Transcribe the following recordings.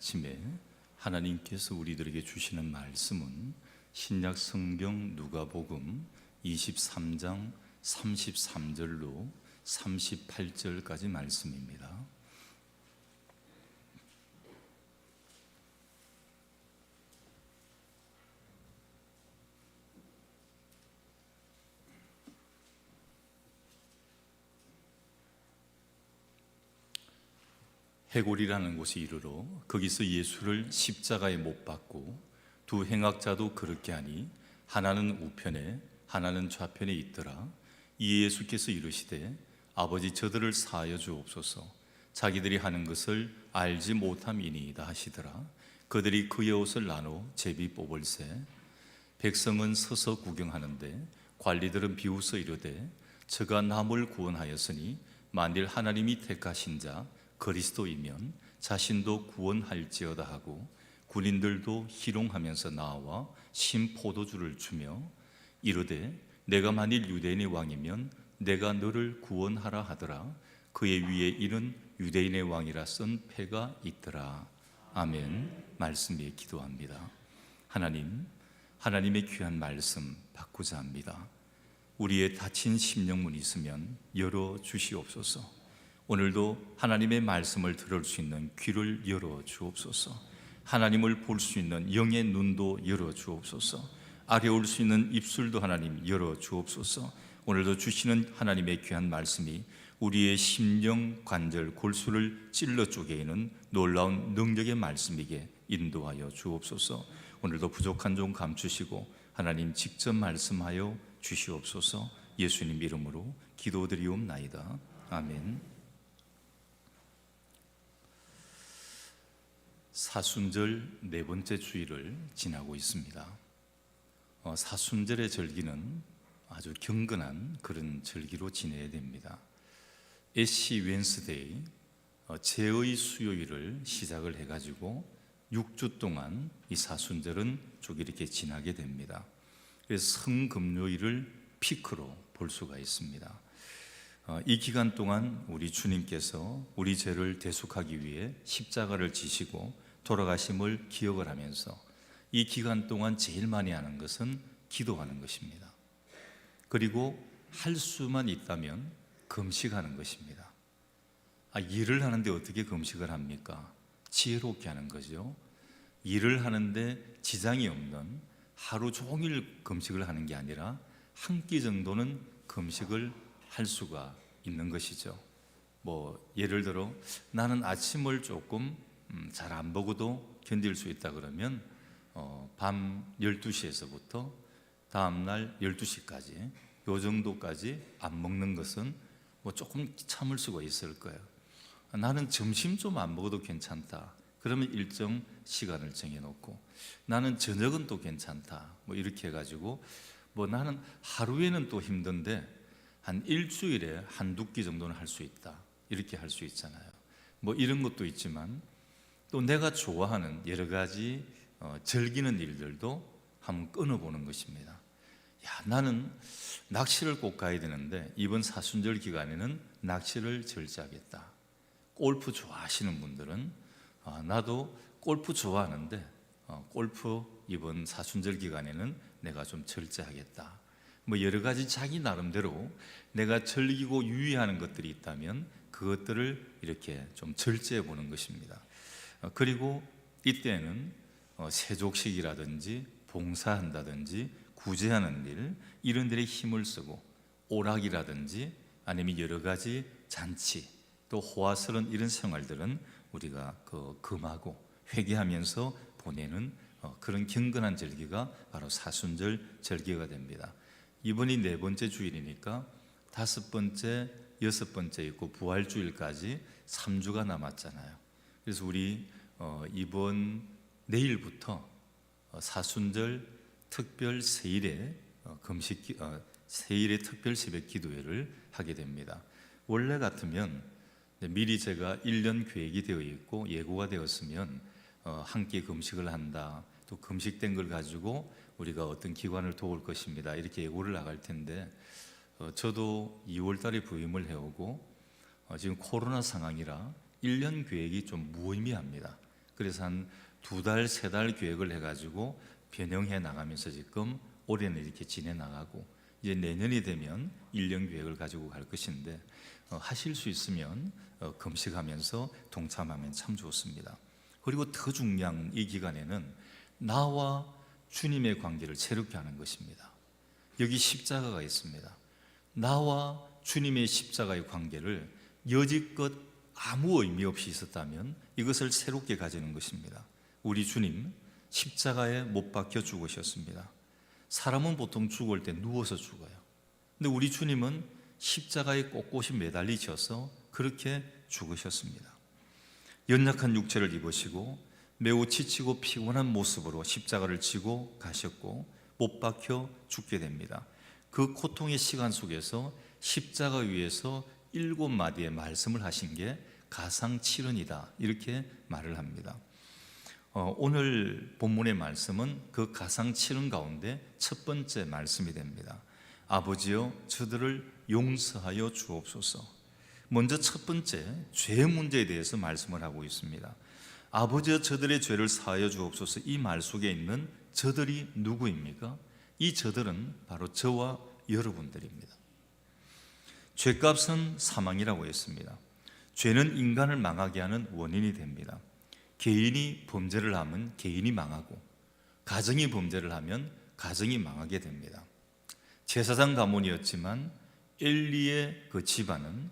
아침에 하나님께서 우리들에게 주시는 말씀은 신약 성경 누가복음 23장 33절로 38절까지 말씀입니다. 해골이라는 곳에 이르러 거기서 예수를 십자가에 못 박고 두 행악자도 그렇게 하니 하나는 우편에 하나는 좌편에 있더라. 이에 예수께서 이르시되 아버지 저들을 사하여 주옵소서. 자기들이 하는 것을 알지 못함이니이다 하시더라. 그들이 그의 옷을 나눠 제비 뽑을새 백성은 서서 구경하는데 관리들은 비웃어 이르되 저가 남을 구원하였으니 만일 하나님이 택하신 자 그리스도이면 자신도 구원할지어다 하고 군인들도 희롱하면서 나와 신 포도주를 주며 이르되 내가 만일 유대인의 왕이면 내가 너를 구원하라 하더라. 그의 위에 이는 유대인의 왕이라 쓴 패가 있더라. 아멘. 말씀에 기도합니다. 하나님, 하나님의 귀한 말씀 받고자 합니다. 우리의 닫힌 심령문이 있으면 열어주시옵소서. 오늘도 하나님의 말씀을 들을 수 있는 귀를 열어주옵소서. 하나님을 볼 수 있는 영의 눈도 열어주옵소서. 아뢰올 수 있는 입술도 하나님 열어주옵소서. 오늘도 주시는 하나님의 귀한 말씀이 우리의 심령, 관절, 골수를 찔러 쪼개는 놀라운 능력의 말씀이게 인도하여 주옵소서. 오늘도 부족한 종 감추시고 하나님 직접 말씀하여 주시옵소서. 예수님 이름으로 기도드리옵나이다. 아멘. 사순절 네 번째 주일을 지나고 있습니다. 사순절의 절기는 아주 경건한 그런 절기로 지내야 됩니다. 애쉬 웬스데이, 제의 수요일을 시작을 해가지고 6주 동안 이 사순절은 쭉 이렇게 지나게 됩니다. 그래서 성금요일을 피크로 볼 수가 있습니다. 이 기간 동안 우리 주님께서 우리 죄를 대속하기 위해 십자가를 지시고 돌아가심을 기억을 하면서 이 기간 동안 제일 많이 하는 것은 기도하는 것입니다. 그리고 할 수만 있다면 금식하는 것입니다. 일을 하는데 어떻게 금식을 합니까? 지혜롭게 하는 거죠. 일을 하는데 지장이 없는 하루 종일 금식을 하는 게 아니라 한 끼 정도는 금식을 할 수가 있는 것이죠. 예를 들어 나는 아침을 조금 잘 안 먹어도 견딜 수 있다 그러면 밤 12시에서부터 다음날 12시까지 요 정도까지 안 먹는 것은 조금 참을 수가 있을 거예요. 나는 점심 좀 안 먹어도 괜찮다 그러면 일정 시간을 정해놓고 나는 저녁은 또 괜찮다 이렇게 해가지고 나는 하루에는 또 힘든데 한 일주일에 한두 끼 정도는 할 수 있다 이렇게 할 수 있잖아요. 이런 것도 있지만 또 내가 좋아하는 여러 가지 즐기는 일들도 한번 끊어보는 것입니다. 나는 낚시를 꼭 가야 되는데 이번 사순절 기간에는 낚시를 절제하겠다. 골프 좋아하시는 분들은 나도 골프 좋아하는데 골프 이번 사순절 기간에는 내가 좀 절제하겠다. 여러 가지 자기 나름대로 내가 즐기고 유의하는 것들이 있다면 그것들을 이렇게 좀 절제해 보는 것입니다. 그리고 이때는 세족식이라든지 봉사한다든지 구제하는 일 이런 데에 힘을 쓰고 오락이라든지 아니면 여러 가지 잔치 또 호화스러운 이런 생활들은 우리가 금하고 회개하면서 보내는 그런 경건한 절기가 바로 사순절 절기가 됩니다. 이번이 네 번째 주일이니까 다섯 번째, 여섯 번째 있고 부활주일까지 3주가 남았잖아요. 그래서 우리 이번 내일부터 사순절 특별 세일의 세일의 특별 새벽 기도회를 하게 됩니다. 원래 같으면 미리 제가 1년 계획이 되어 있고 예고가 되었으면 한 끼 금식을 한다 또 금식된 걸 가지고 우리가 어떤 기관을 도울 것입니다 이렇게 예고를 나갈 텐데 저도 2월 달에 부임을 해오고 지금 코로나 상황이라 1년 계획이 좀 무의미합니다. 그래서 한 2달, 3달 계획을 해가지고 변형해 나가면서 지금 올해는 이렇게 지내 나가고, 이제 내년이 되면 1년 계획을 가지고 갈 것인데, 하실 수 있으면 금식하면서 동참하면 참 좋습니다. 그리고 더 중요한 이 기간에는 나와 주님의 관계를 새롭게 하는 것입니다. 여기 십자가가 있습니다. 나와 주님의 십자가의 관계를 여지껏 아무 의미 없이 있었다면 이것을 새롭게 가지는 것입니다. 우리 주님 십자가에 못 박혀 죽으셨습니다. 사람은 보통 죽을 때 누워서 죽어요. 근데 우리 주님은 십자가에 꼿꼿이 매달리셔서 그렇게 죽으셨습니다. 연약한 육체를 입으시고 매우 지치고 피곤한 모습으로 십자가를 지고 가셨고 못 박혀 죽게 됩니다. 그 고통의 시간 속에서 십자가 위에서 7마디의 말씀을 하신 게 가상칠언이다, 이렇게 말을 합니다. 오늘 본문의 말씀은 그 가상칠언 가운데 첫 번째 말씀이 됩니다. 아버지여 저들을 용서하여 주옵소서. 먼저 첫 번째 죄 문제에 대해서 말씀을 하고 있습니다. 아버지여 저들의 죄를 사하여 주옵소서. 이 말 속에 있는 저들이 누구입니까? 이 저들은 바로 저와 여러분들입니다. 죄값은 사망이라고 했습니다. 죄는 인간을 망하게 하는 원인이 됩니다. 개인이 범죄를 하면 개인이 망하고, 가정이 범죄를 하면 가정이 망하게 됩니다. 제사장 가문이었지만 엘리의 그 집안은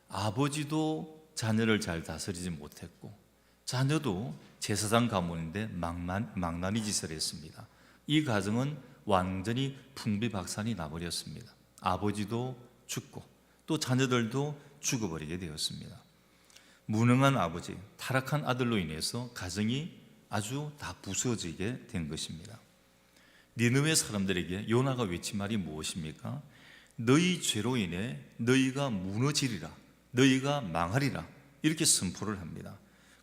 아버지도 자녀를 잘 다스리지 못했고, 자녀도 제사장 가문인데 망나니 짓을 했습니다. 이 가정은 완전히 풍비박산이 나버렸습니다. 아버지도 죽고 또 자녀들도 죽어버리게 되었습니다. 무능한 아버지, 타락한 아들로 인해서 가정이 아주 다 부서지게 된 것입니다. 니느웨 사람들에게 요나가 외친 말이 무엇입니까? 너희 죄로 인해 너희가 무너지리라, 너희가 망하리라, 이렇게 선포를 합니다.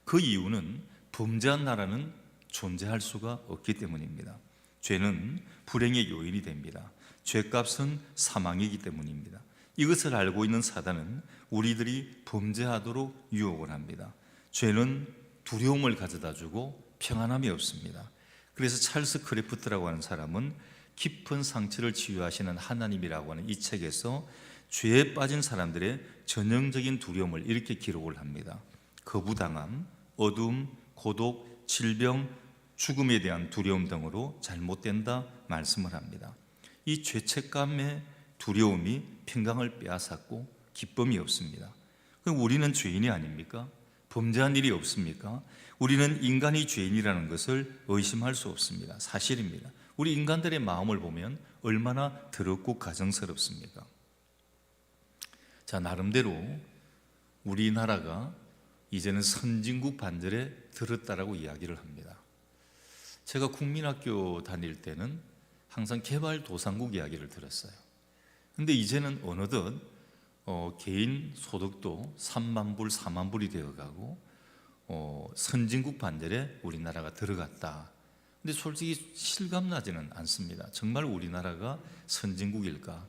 그 이유는 범죄한 나라는 존재할 수가 없기 때문입니다. 죄는 불행의 요인이 됩니다. 죄값은 사망이기 때문입니다. 이것을 알고 있는 사단은 우리들이 범죄하도록 유혹을 합니다. 죄는 두려움을 가져다 주고 평안함이 없습니다. 그래서 찰스 크래프트라고 하는 사람은 깊은 상처를 치유하시는 하나님이라고 하는 이 책에서 죄에 빠진 사람들의 전형적인 두려움을 이렇게 기록을 합니다. 거부당함, 어둠, 고독, 질병, 죽음에 대한 두려움 등으로 잘못된다 말씀을 합니다. 이 죄책감의 두려움이 평강을 빼앗았고 기쁨이 없습니다. 그럼 우리는 죄인이 아닙니까? 범죄한 일이 없습니까? 우리는 인간이 죄인이라는 것을 의심할 수 없습니다. 사실입니다. 우리 인간들의 마음을 보면 얼마나 더럽고 가정스럽습니까? 자, 나름대로 우리나라가 이제는 선진국 반열에 들었다라고 이야기를 합니다. 제가 국민학교 다닐 때는 항상 개발도상국 이야기를 들었어요. 근데 이제는 어느덧 개인 소득도 3만 불, 4만 불이 되어가고 선진국 반열에 우리나라가 들어갔다. 근데 솔직히 실감나지는 않습니다. 정말 우리나라가 선진국일까?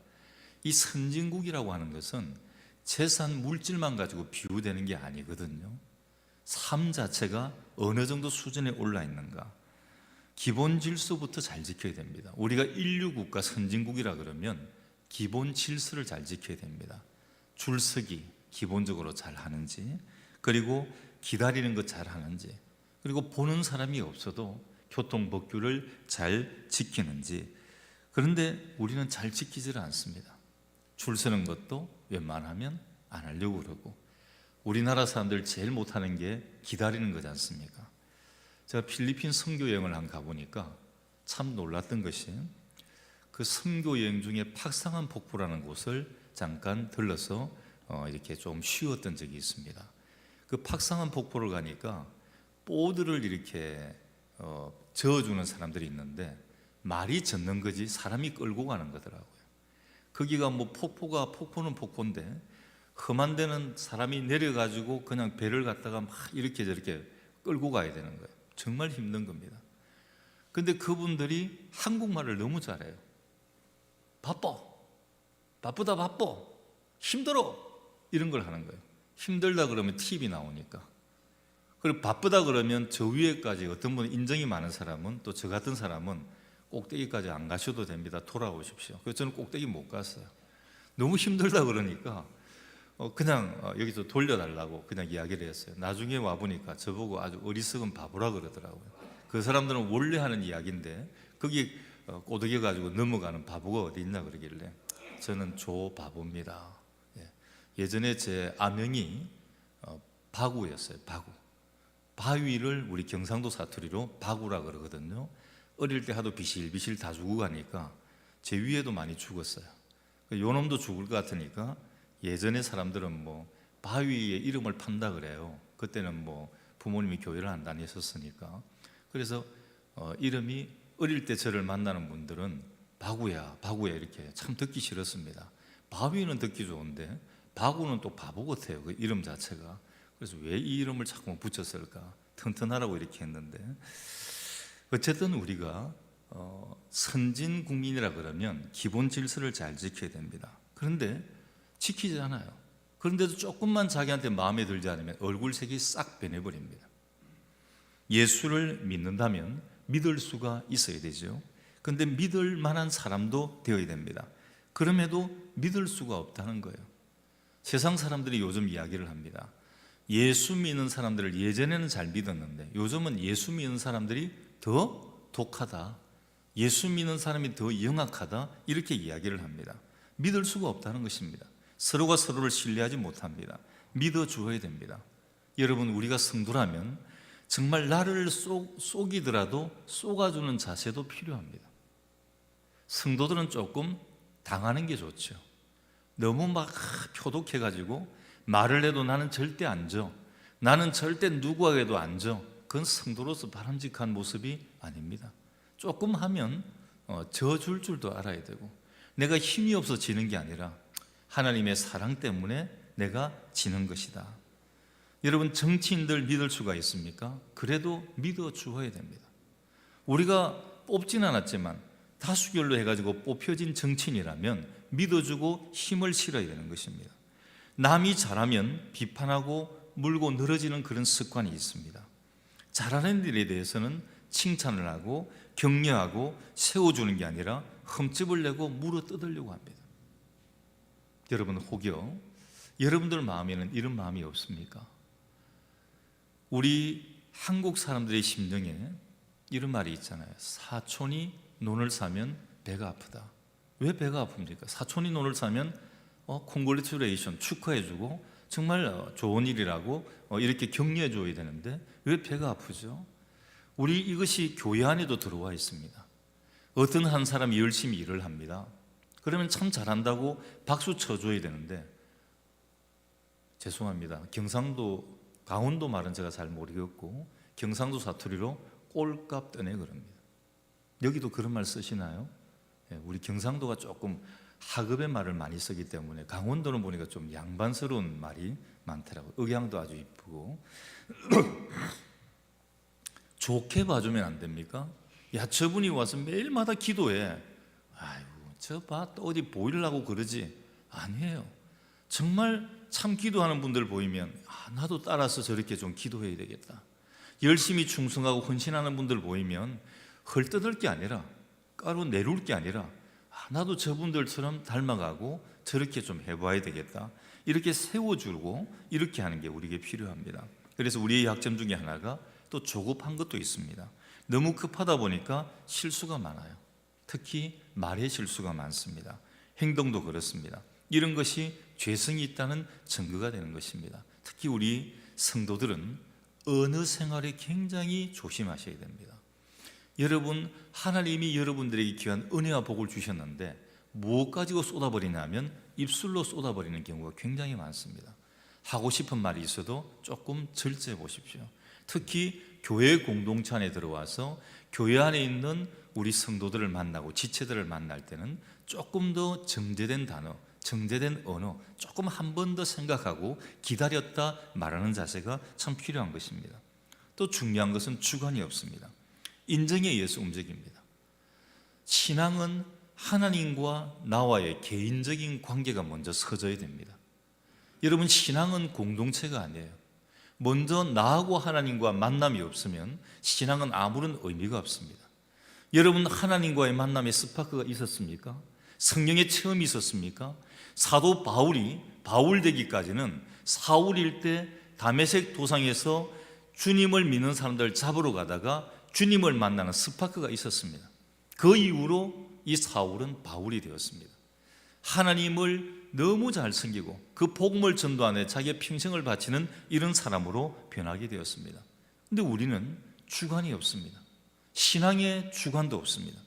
이 선진국이라고 하는 것은 재산, 물질만 가지고 비유되는 게 아니거든요. 삶 자체가 어느 정도 수준에 올라 있는가, 기본 질서부터 잘 지켜야 됩니다. 우리가 인류국가 선진국이라 그러면 기본 질서를 잘 지켜야 됩니다. 줄서기 기본적으로 잘 하는지, 그리고 기다리는 것 잘 하는지, 그리고 보는 사람이 없어도 교통법규를 잘 지키는지. 그런데 우리는 잘 지키지를 않습니다. 줄 서는 것도 웬만하면 안 하려고 그러고, 우리나라 사람들 제일 못하는 게 기다리는 거지 않습니까? 제가 필리핀 선교 여행을 한 가보니까 참 놀랐던 것이, 그 선교 여행 중에 팍상한 폭포라는 곳을 잠깐 들러서 이렇게 좀 쉬었던 적이 있습니다. 그 팍상한 폭포를 가니까 보드를 이렇게 저어주는 사람들이 있는데 말이 젖는 거지 사람이 끌고 가는 거더라고요. 거기가 뭐 폭포는 폭포인데 험한 데는 사람이 내려가지고 그냥 배를 갖다가 막 이렇게 저렇게 끌고 가야 되는 거예요. 정말 힘든 겁니다. 근데 그분들이 한국말을 너무 잘해요. 바쁘다, 힘들어, 이런 걸 하는 거예요. 힘들다 그러면 팁이 나오니까. 그리고 바쁘다 그러면 저 위에까지, 어떤 분은 인정이 많은 사람은, 또 저 같은 사람은 꼭대기까지 안 가셔도 됩니다. 돌아오십시오. 그래서 저는 꼭대기 못 갔어요. 너무 힘들다 그러니까 그냥 여기서 돌려달라고 그냥 이야기를 했어요. 나중에 와보니까 저보고 아주 어리석은 바보라 그러더라고요. 그 사람들은 원래 하는 이야기인데 거기 꼬드겨가지고 넘어가는 바보가 어디 있나 그러길래 저는 조바보입니다. 예전에 제 아명이 바구였어요. 바구. 바위를 우리 경상도 사투리로 바구라 그러거든요. 어릴 때 하도 비실비실 다 죽어 가니까 제 위에도 많이 죽었어요. 요놈도 죽을 것 같으니까 예전에 사람들은 뭐 바위에 이름을 판다 그래요. 그때는 뭐 부모님이 교회를 안 다녔었으니까. 그래서 이름이, 어릴 때 저를 만나는 분들은 바구야 바구야 이렇게 참 듣기 싫었습니다. 바위는 듣기 좋은데 바구는 또 바보 같아요, 그 이름 자체가. 그래서 왜 이 이름을 자꾸 붙였을까, 튼튼하라고 이렇게 했는데, 어쨌든 우리가 선진 국민이라 그러면 기본 질서를 잘 지켜야 됩니다. 그런데 지키지 않아요. 그런데도 조금만 자기한테 마음에 들지 않으면 얼굴색이 싹 변해버립니다. 예수를 믿는다면 믿을 수가 있어야 되죠. 그런데 믿을 만한 사람도 되어야 됩니다. 그럼에도 믿을 수가 없다는 거예요. 세상 사람들이 요즘 이야기를 합니다. 예수 믿는 사람들을 예전에는 잘 믿었는데 요즘은 예수 믿는 사람들이 더 독하다, 예수 믿는 사람이 더 영악하다, 이렇게 이야기를 합니다. 믿을 수가 없다는 것입니다. 서로가 서로를 신뢰하지 못합니다. 믿어 주어야 됩니다. 여러분, 우리가 성도라면 정말 나를 속이더라도 속아주는 자세도 필요합니다. 성도들은 조금 당하는 게 좋죠. 너무 막 표독해가지고 말을 해도 나는 절대 안 져, 나는 절대 누구에게도 안 져, 그건 성도로서 바람직한 모습이 아닙니다. 조금 하면 져줄 줄도 알아야 되고, 내가 힘이 없어 지는 게 아니라 하나님의 사랑 때문에 내가 지는 것이다. 여러분, 정치인들 믿을 수가 있습니까? 그래도 믿어 주어야 됩니다. 우리가 뽑진 않았지만 다수결로 해가지고 뽑혀진 정치인이라면 믿어주고 힘을 실어야 되는 것입니다. 남이 잘하면 비판하고 물고 늘어지는 그런 습관이 있습니다. 잘하는 일에 대해서는 칭찬을 하고 격려하고 세워주는 게 아니라 흠집을 내고 물어 뜯으려고 합니다. 여러분, 혹여 여러분들 마음에는 이런 마음이 없습니까? 우리 한국 사람들의 심정에 이런 말이 있잖아요. 사촌이 논을 사면 배가 아프다. 왜 배가 아픕니까? 사촌이 논을 사면 콩글레츄레이션, 축하해주고 정말 좋은 일이라고 이렇게 격려해줘야 되는데 왜 배가 아프죠? 우리 이것이 교회 안에도 들어와 있습니다. 어떤 한 사람이 열심히 일을 합니다. 그러면 참 잘한다고 박수 쳐줘야 되는데, 죄송합니다, 경상도, 강원도 말은 제가 잘 모르겠고 경상도 사투리로 꼴값 떠내 그럽니다. 여기도 그런 말 쓰시나요? 우리 경상도가 조금 하급의 말을 많이 쓰기 때문에 강원도는 보니까 좀 양반스러운 말이 많더라고요. 억양도 아주 이쁘고. 좋게 봐주면 안 됩니까? 야, 저분이 와서 매일마다 기도해. 아이고, 저 봐, 또 어디 보이려고 그러지? 아니에요. 정말 참 기도하는 분들 보이면 나도 따라서 저렇게 좀 기도해야 되겠다. 열심히 충성하고 헌신하는 분들 보이면 헐뜯을 게 아니라, 까로 내려올 게 아니라 나도 저분들처럼 닮아가고 저렇게 좀 해봐야 되겠다, 이렇게 세워주고 이렇게 하는 게 우리에게 필요합니다. 그래서 우리의 약점 중에 하나가 또 조급한 것도 있습니다. 너무 급하다 보니까 실수가 많아요. 특히 말의 실수가 많습니다. 행동도 그렇습니다. 이런 것이 죄성이 있다는 증거가 되는 것입니다. 특히 우리 성도들은 언어 생활에 굉장히 조심하셔야 됩니다. 여러분, 하나님이 여러분들에게 귀한 은혜와 복을 주셨는데 무엇 가지고 쏟아버리냐면 입술로 쏟아버리는 경우가 굉장히 많습니다. 하고 싶은 말이 있어도 조금 절제해 보십시오. 특히 교회 공동체 안에 들어와서 교회 안에 있는 우리 성도들을 만나고 지체들을 만날 때는 조금 더 정제된 단어, 정제된 언어, 조금 한 번 더 생각하고 기다렸다 말하는 자세가 참 필요한 것입니다. 또 중요한 것은 주관이 없습니다. 인정에 의해서 움직입니다. 신앙은 하나님과 나와의 개인적인 관계가 먼저 서져야 됩니다. 여러분, 신앙은 공동체가 아니에요. 먼저 나하고 하나님과 만남이 없으면 신앙은 아무런 의미가 없습니다. 여러분, 하나님과의 만남에 스파크가 있었습니까? 성령의 체험이 있었습니까? 사도 바울이 바울 되기까지는 사울일 때 다메섹 도상에서 주님을 믿는 사람들 잡으러 가다가 주님을 만나는 스파크가 있었습니다. 그 이후로 이 사울은 바울이 되었습니다. 하나님을 너무 잘 섬기고 그 복음을 전도하는 자기의 평생을 바치는 이런 사람으로 변하게 되었습니다. 그런데 우리는 주관이 없습니다. 신앙의 주관도 없습니다.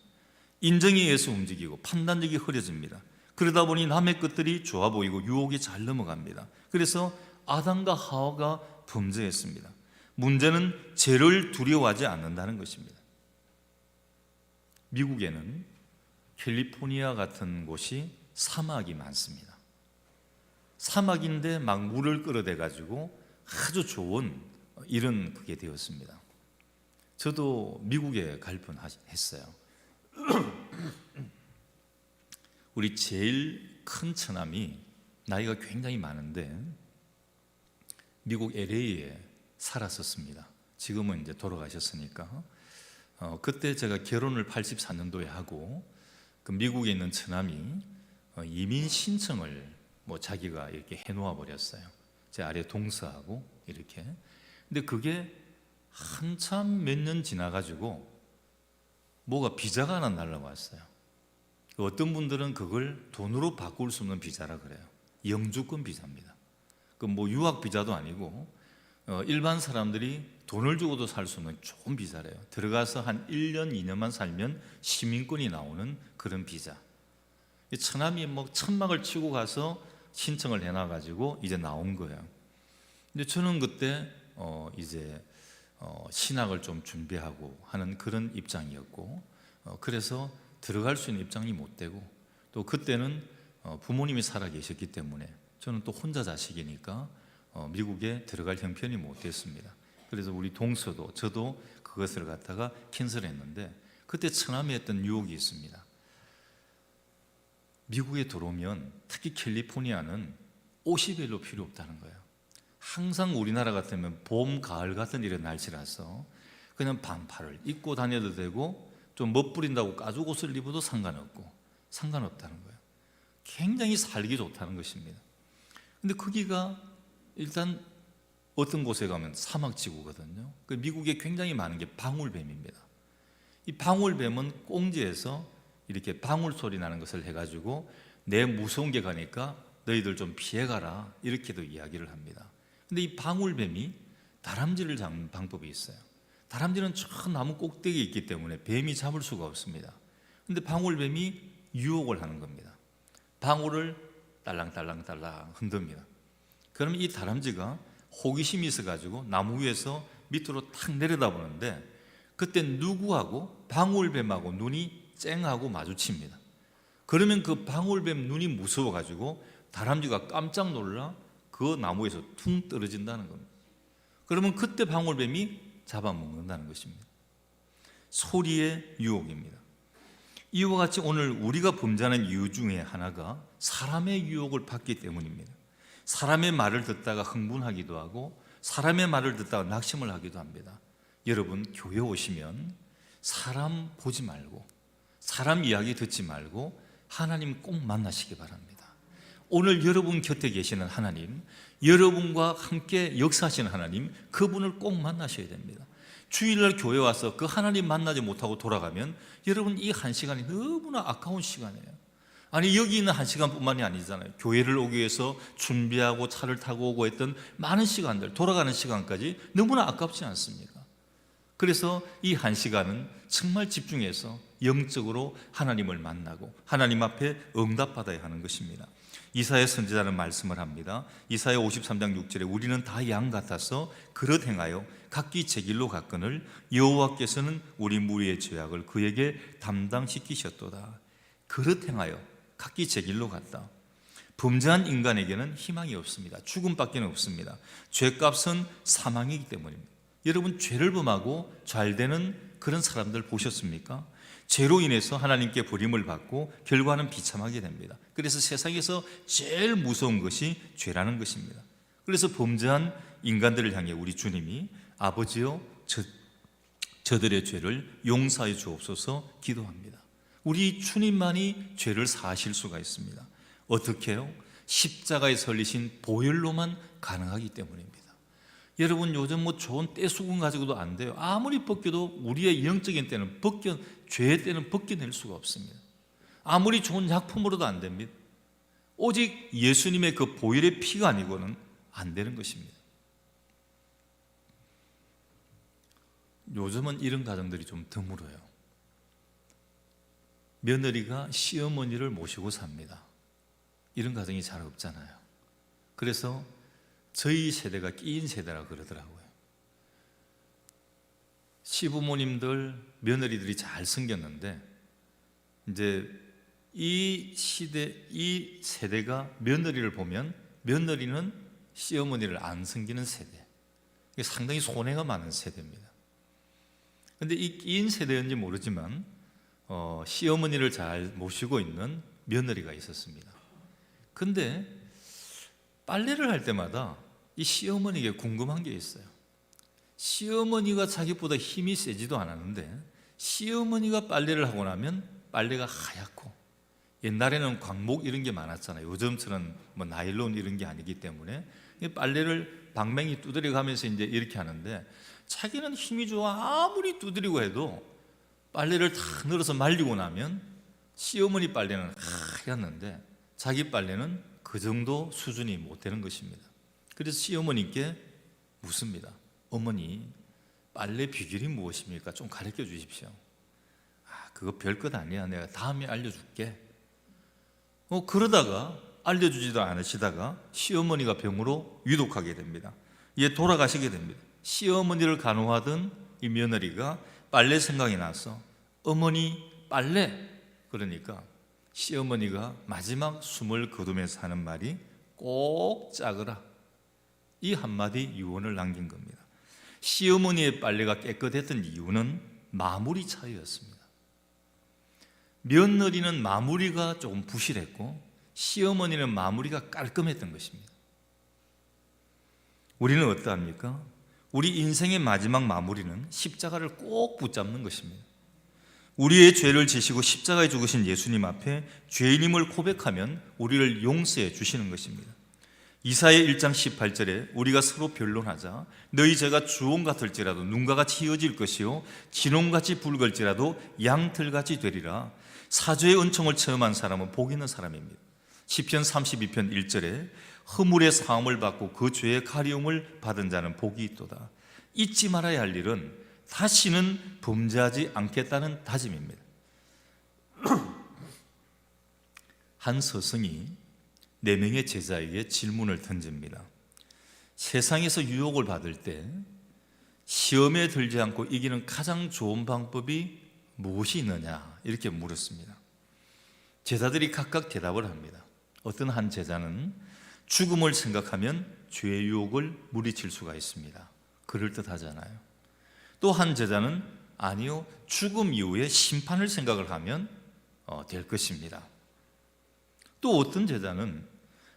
인정에 의해서 움직이고 판단력이 흐려집니다. 그러다 보니 남의 것들이 좋아 보이고 유혹이 잘 넘어갑니다. 그래서 아담과 하와가 범죄했습니다. 문제는 죄를 두려워하지 않는다는 것입니다. 미국에는 캘리포니아 같은 곳이 사막이 많습니다. 사막인데 막 물을 끌어대 가지고 아주 좋은 이런 그게 되었습니다. 저도 미국에 갈 뻔했어요. 우리 제일 큰 처남이 나이가 굉장히 많은데 미국 LA에 살았었습니다. 지금은 이제 돌아가셨으니까. 그때 제가 결혼을 84년도에 하고 그 미국에 있는 처남이 이민 신청을 자기가 이렇게 해놓아 버렸어요. 제 아래 동서하고 이렇게. 근데 그게 한참 몇 년 지나가지고 뭐가 비자가 하나 날라왔어요. 어떤 분들은 그걸 돈으로 바꿀 수 없는 비자라 그래요. 영주권 비자입니다. 그 유학 비자도 아니고 일반 사람들이 돈을 주고도 살 수 없는 좋은 비자래요. 들어가서 한 1년, 2년만 살면 시민권이 나오는 그런 비자. 처남이 천막을 치고 가서 신청을 해놔가지고 이제 나온 거예요. 근데 저는 그때 이제 신학을 좀 준비하고 하는 그런 입장이었고, 그래서 들어갈 수 있는 입장이 못 되고, 또 그때는 부모님이 살아 계셨기 때문에 저는 또 혼자 자식이니까 미국에 들어갈 형편이 못 됐습니다. 그래서 우리 동서도 저도 그것을 갖다가 캔슬했는데, 그때 처남이 했던 유혹이 있습니다. 미국에 들어오면 특히 캘리포니아는 옷이 별로 필요 없다는 거예요. 항상 우리나라 같으면 봄, 가을 같은 이런 날씨라서 그냥 반팔을 입고 다녀도 되고 좀 멋부린다고 가죽 옷을 입어도 상관없다는 거예요. 굉장히 살기 좋다는 것입니다. 근데 거기가 일단 어떤 곳에 가면 사막지구거든요. 그 미국에 굉장히 많은 게 방울뱀입니다. 이 방울뱀은 꽁지에서 이렇게 방울 소리 나는 것을 해가지고 내 무서운 게 가니까 너희들 좀 피해가라, 이렇게도 이야기를 합니다. 근데 이 방울뱀이 다람쥐를 잡는 방법이 있어요. 다람쥐는 저 나무 꼭대기에 있기 때문에 뱀이 잡을 수가 없습니다. 근데 방울뱀이 유혹을 하는 겁니다. 방울을 딸랑딸랑딸랑 흔듭니다. 그러면 이 다람쥐가 호기심이 있어가지고 나무 위에서 밑으로 탁 내려다보는데, 그때 누구하고 방울뱀하고 눈이 쨍하고 마주칩니다. 그러면 그 방울뱀 눈이 무서워가지고 다람쥐가 깜짝 놀라 그 나무에서 퉁 떨어진다는 겁니다. 그러면 그때 방울뱀이 잡아먹는다는 것입니다. 소리의 유혹입니다. 이와 같이 오늘 우리가 범죄하는 이유 중에 하나가 사람의 유혹을 받기 때문입니다. 사람의 말을 듣다가 흥분하기도 하고 사람의 말을 듣다가 낙심을 하기도 합니다. 여러분, 교회 오시면 사람 보지 말고 사람 이야기 듣지 말고 하나님 꼭 만나시기 바랍니다. 오늘 여러분 곁에 계시는 하나님, 여러분과 함께 역사하시는 하나님, 그분을 꼭 만나셔야 됩니다. 주일날 교회 와서 그 하나님 만나지 못하고 돌아가면 여러분 이 한 시간이 너무나 아까운 시간이에요. 아니, 여기 있는 한 시간뿐만이 아니잖아요. 교회를 오기 위해서 준비하고 차를 타고 오고 했던 많은 시간들, 돌아가는 시간까지 너무나 아깝지 않습니까? 그래서 이 한 시간은 정말 집중해서 영적으로 하나님을 만나고 하나님 앞에 응답받아야 하는 것입니다. 이사야 선지자는 말씀을 합니다. 이사야 53장 6절에 우리는 다 양 같아서 그릇 행하여 각기 제 길로 갔거늘 여호와께서는 우리 무리의 죄악을 그에게 담당시키셨도다. 그릇 행하여 각기 제 길로 갔다. 범죄한 인간에게는 희망이 없습니다. 죽음밖에 없습니다. 죄값은 사망이기 때문입니다. 여러분, 죄를 범하고 잘 되는 그런 사람들 보셨습니까? 죄로 인해서 하나님께 버림을 받고 결과는 비참하게 됩니다. 그래서 세상에서 제일 무서운 것이 죄라는 것입니다. 그래서 범죄한 인간들을 향해 우리 주님이 아버지여 저들의 죄를 용서해 주옵소서 기도합니다. 우리 주님만이 죄를 사하실 수가 있습니다. 어떻게 해요? 십자가에 설리신 보혈로만 가능하기 때문입니다. 여러분, 요즘 좋은 떼수건 가지고도 안 돼요. 아무리 벗겨도 우리의 영적인 때는 죄의 때는 벗겨낼 수가 없습니다. 아무리 좋은 약품으로도 안 됩니다. 오직 예수님의 그 보혈의 피가 아니고는 안 되는 것입니다. 요즘은 이런 가정들이 좀 드물어요. 며느리가 시어머니를 모시고 삽니다. 이런 가정이 잘 없잖아요. 그래서 저희 세대가 끼인 세대라 그러더라고요. 시부모님들, 며느리들이 잘 생겼는데 이제 이 세대가 며느리를 보면 며느리는 시어머니를 안 섬기는 세대. 이게 상당히 손해가 많은 세대입니다. 그런데 이 끼인 세대인지 모르지만 시어머니를 잘 모시고 있는 며느리가 있었습니다. 근데 빨래를 할 때마다 이 시어머니에게 궁금한 게 있어요. 시어머니가 자기보다 힘이 세지도 않았는데 시어머니가 빨래를 하고 나면 빨래가 하얗고, 옛날에는 광목 이런 게 많았잖아요. 요즘처럼 나일론 이런 게 아니기 때문에 빨래를 방맹이 두드려 가면서 이제 이렇게 하는데, 자기는 힘이 좋아 아무리 두드리고 해도 빨래를 다 늘어서 말리고 나면 시어머니 빨래는 하얗는데 자기 빨래는 그 정도 수준이 못 되는 것입니다. 그래서 시어머니께 묻습니다. 어머니, 빨래 비결이 무엇입니까? 좀 가르쳐 주십시오. 그거 별것 아니야. 내가 다음에 알려줄게. 그러다가 알려주지도 않으시다가 시어머니가 병으로 위독하게 됩니다. 이에 돌아가시게 됩니다. 시어머니를 간호하던 이 며느리가 빨래 생각이 나서 어머니 빨래, 그러니까 시어머니가 마지막 숨을 거두면서 하는 말이 꼭 짝으라, 이 한마디 유언을 남긴 겁니다. 시어머니의 빨래가 깨끗했던 이유는 마무리 차이였습니다. 며느리는 마무리가 조금 부실했고 시어머니는 마무리가 깔끔했던 것입니다. 우리는 어떠합니까? 우리 인생의 마지막 마무리는 십자가를 꼭 붙잡는 것입니다. 우리의 죄를 지시고 십자가에 죽으신 예수님 앞에 죄인임을 고백하면 우리를 용서해 주시는 것입니다. 이사야 1장 18절에 우리가 서로 변론하자 너희 죄가 주홍 같을지라도 눈과 같이 희어질 것이요 진홍같이 붉을지라도 양털같이 되리라. 사죄의 은총을 체험한 사람은 복 있는 사람입니다. 시편 32편 1절에 허물의 사함을 받고 그 죄의 가리움을 받은 자는 복이 있도다. 잊지 말아야 할 일은 다시는 범죄하지 않겠다는 다짐입니다. 한 스승이 4명의 제자에게 질문을 던집니다. 세상에서 유혹을 받을 때 시험에 들지 않고 이기는 가장 좋은 방법이 무엇이 있느냐, 이렇게 물었습니다. 제자들이 각각 대답을 합니다. 어떤 한 제자는 죽음을 생각하면 죄의 유혹을 물리칠 수가 있습니다. 그럴듯하잖아요. 또 한 제자는 아니요, 죽음 이후에 심판을 생각을 하면 될 것입니다. 또 어떤 제자는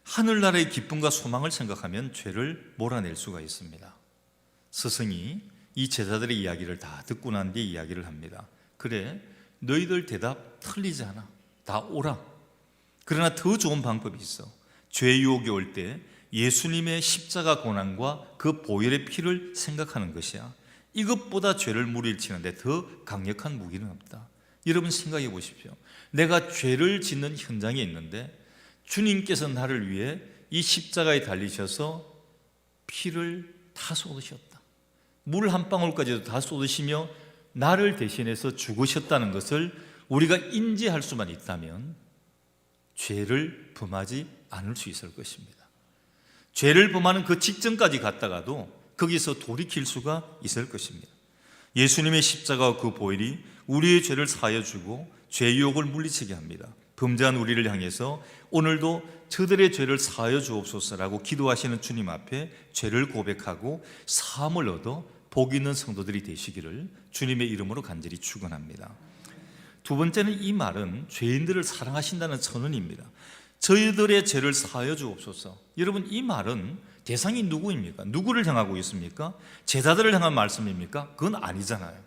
하늘나라의 기쁨과 소망을 생각하면 죄를 몰아낼 수가 있습니다. 스승이 이 제자들의 이야기를 다 듣고 난 뒤에 이야기를 합니다. 그래, 너희들 대답 틀리지 않아. 다 오라. 그러나 더 좋은 방법이 있어. 죄 유혹이 올 때 예수님의 십자가 고난과 그 보혈의 피를 생각하는 것이야. 이것보다 죄를 물리치는데 더 강력한 무기는 없다. 여러분 생각해 보십시오. 내가 죄를 짓는 현장에 있는데 주님께서 나를 위해 이 십자가에 달리셔서 피를 다 쏟으셨다. 물 한 방울까지도 다 쏟으시며 나를 대신해서 죽으셨다는 것을 우리가 인지할 수만 있다면 죄를 범하지 않을 수 있을 것입니다. 죄를 범하는 그 직전까지 갔다가도 거기서 돌이킬 수가 있을 것입니다. 예수님의 십자가와 그 보혈이 우리의 죄를 사하여 주고 죄 유혹을 물리치게 합니다. 범죄한 우리를 향해서 오늘도 저들의 죄를 사하여 주옵소서라고 기도하시는 주님 앞에 죄를 고백하고 사함을 얻어 복 있는 성도들이 되시기를 주님의 이름으로 간절히 축원합니다. 두 번째는 이 말은 죄인들을 사랑하신다는 선언입니다. 저희들의 죄를 사하여 주옵소서. 여러분, 이 말은 대상이 누구입니까? 누구를 향하고 있습니까? 제자들을 향한 말씀입니까? 그건 아니잖아요.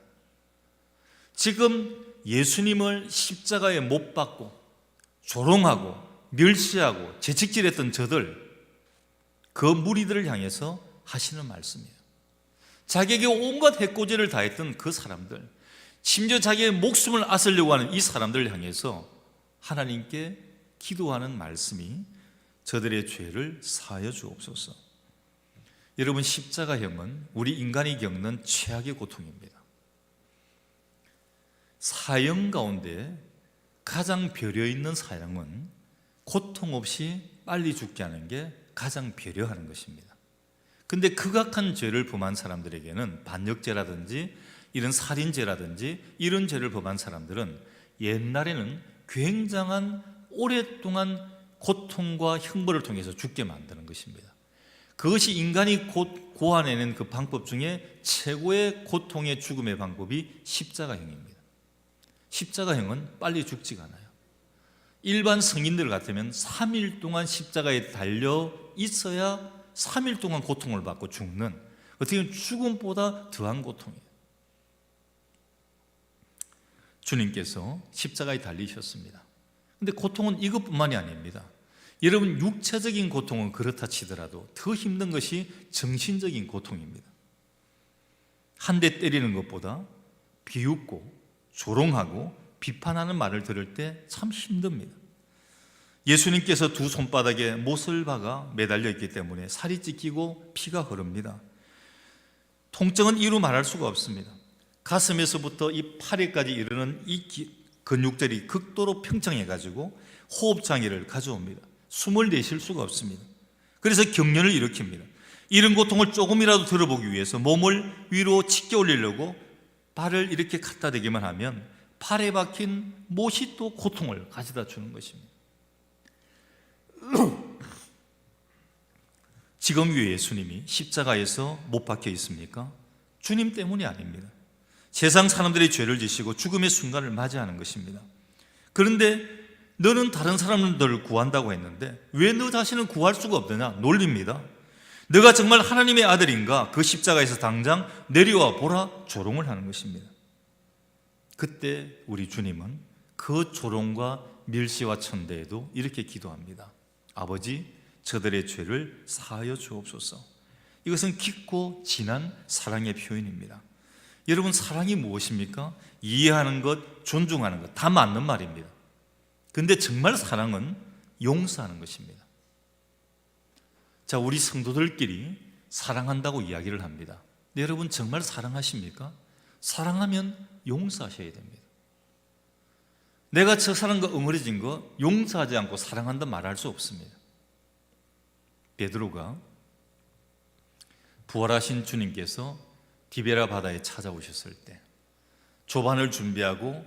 지금 예수님을 십자가에 못 박고 조롱하고 멸시하고 채찍질했던 저들, 그 무리들을 향해서 하시는 말씀이에요. 자기에게 온갖 해코지를 다했던 그 사람들, 심지어 자기의 목숨을 앗으려고 하는 이 사람들을 향해서 하나님께 기도하는 말씀이 저들의 죄를 사하여 주옵소서. 여러분, 십자가형은 우리 인간이 겪는 최악의 고통입니다. 사형 가운데 가장 배려 있는 사형은 고통 없이 빨리 죽게 하는 게 가장 배려하는 것입니다. 근데 극악한 죄를 범한 사람들에게는, 반역죄라든지 이런 살인죄라든지 이런 죄를 범한 사람들은 옛날에는 굉장한 오랫동안 고통과 형벌을 통해서 죽게 만드는 것입니다. 그것이 인간이 고안해낸 그 방법 중에 최고의 고통의 죽음의 방법이 십자가형입니다. 십자가형은 빨리 죽지가 않아요. 일반 성인들 같으면 3일 동안 십자가에 달려 있어야 3일 동안 고통을 받고 죽는, 어떻게 보면 죽음보다 더한 고통이에요. 주님께서 십자가에 달리셨습니다. 근데 고통은 이것뿐만이 아닙니다. 여러분, 육체적인 고통은 그렇다 치더라도 더 힘든 것이 정신적인 고통입니다. 한 대 때리는 것보다 비웃고 조롱하고 비판하는 말을 들을 때 참 힘듭니다. 예수님께서 두 손바닥에 못을 박아 매달려 있기 때문에 살이 찢기고 피가 흐릅니다. 통증은 이루 말할 수가 없습니다. 가슴에서부터 이 팔에까지 이르는 이 근육들이 극도로 평창해가지고 호흡장애를 가져옵니다. 숨을 내쉴 수가 없습니다. 그래서 경련을 일으킵니다. 이런 고통을 조금이라도 들어보기 위해서 몸을 위로 치켜 올리려고 발을 이렇게 갖다 대기만 하면 팔에 박힌 못이 또 고통을 가져다 주는 것입니다. 지금 왜 예수님이 십자가에서 못 박혀 있습니까? 주님 때문이 아닙니다. 세상 사람들의 죄를 지시고 죽음의 순간을 맞이하는 것입니다. 그런데 너는 다른 사람들을 구한다고 했는데 왜 너 자신을 구할 수가 없느냐? 놀립니다. 너가 정말 하나님의 아들인가? 그 십자가에서 당장 내려와 보라, 조롱을 하는 것입니다. 그때 우리 주님은 그 조롱과 멸시와 천대에도 이렇게 기도합니다. 아버지, 저들의 죄를 사하여 주옵소서. 이것은 깊고 진한 사랑의 표현입니다. 여러분, 사랑이 무엇입니까? 이해하는 것, 존중하는 것, 다 맞는 말입니다. 근데 정말 사랑은 용서하는 것입니다. 자, 우리 성도들끼리 사랑한다고 이야기를 합니다. 근데 여러분, 정말 사랑하십니까? 사랑하면 용서하셔야 됩니다. 내가 저 사람과 엉그러진 거 용서하지 않고 사랑한다 말할 수 없습니다. 베드로가 부활하신 주님께서 디베라 바다에 찾아오셨을 때 조반을 준비하고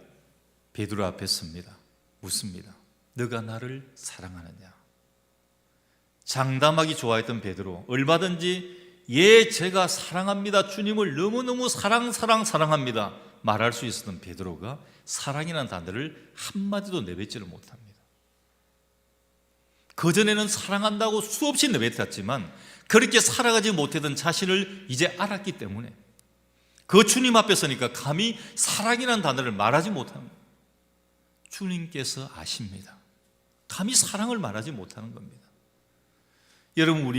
베드로 앞에 섭니다. 묻습니다. 너가 나를 사랑하느냐? 장담하기 좋아했던 베드로, 얼마든지 예, 제가 사랑합니다, 주님을 너무너무 사랑합니다 말할 수 있었던 베드로가 사랑이라는 단어를 한마디도 내뱉지를 못합니다. 그전에는 사랑한다고 수없이 내뱉었지만 그렇게 살아가지 못했던 자신을 이제 알았기 때문에 그 주님 앞에 서니까 감히 사랑이라는 단어를 말하지 못합니다. 주님께서 아십니다. 감히 사랑을 말하지 못하는 겁니다. 여러분,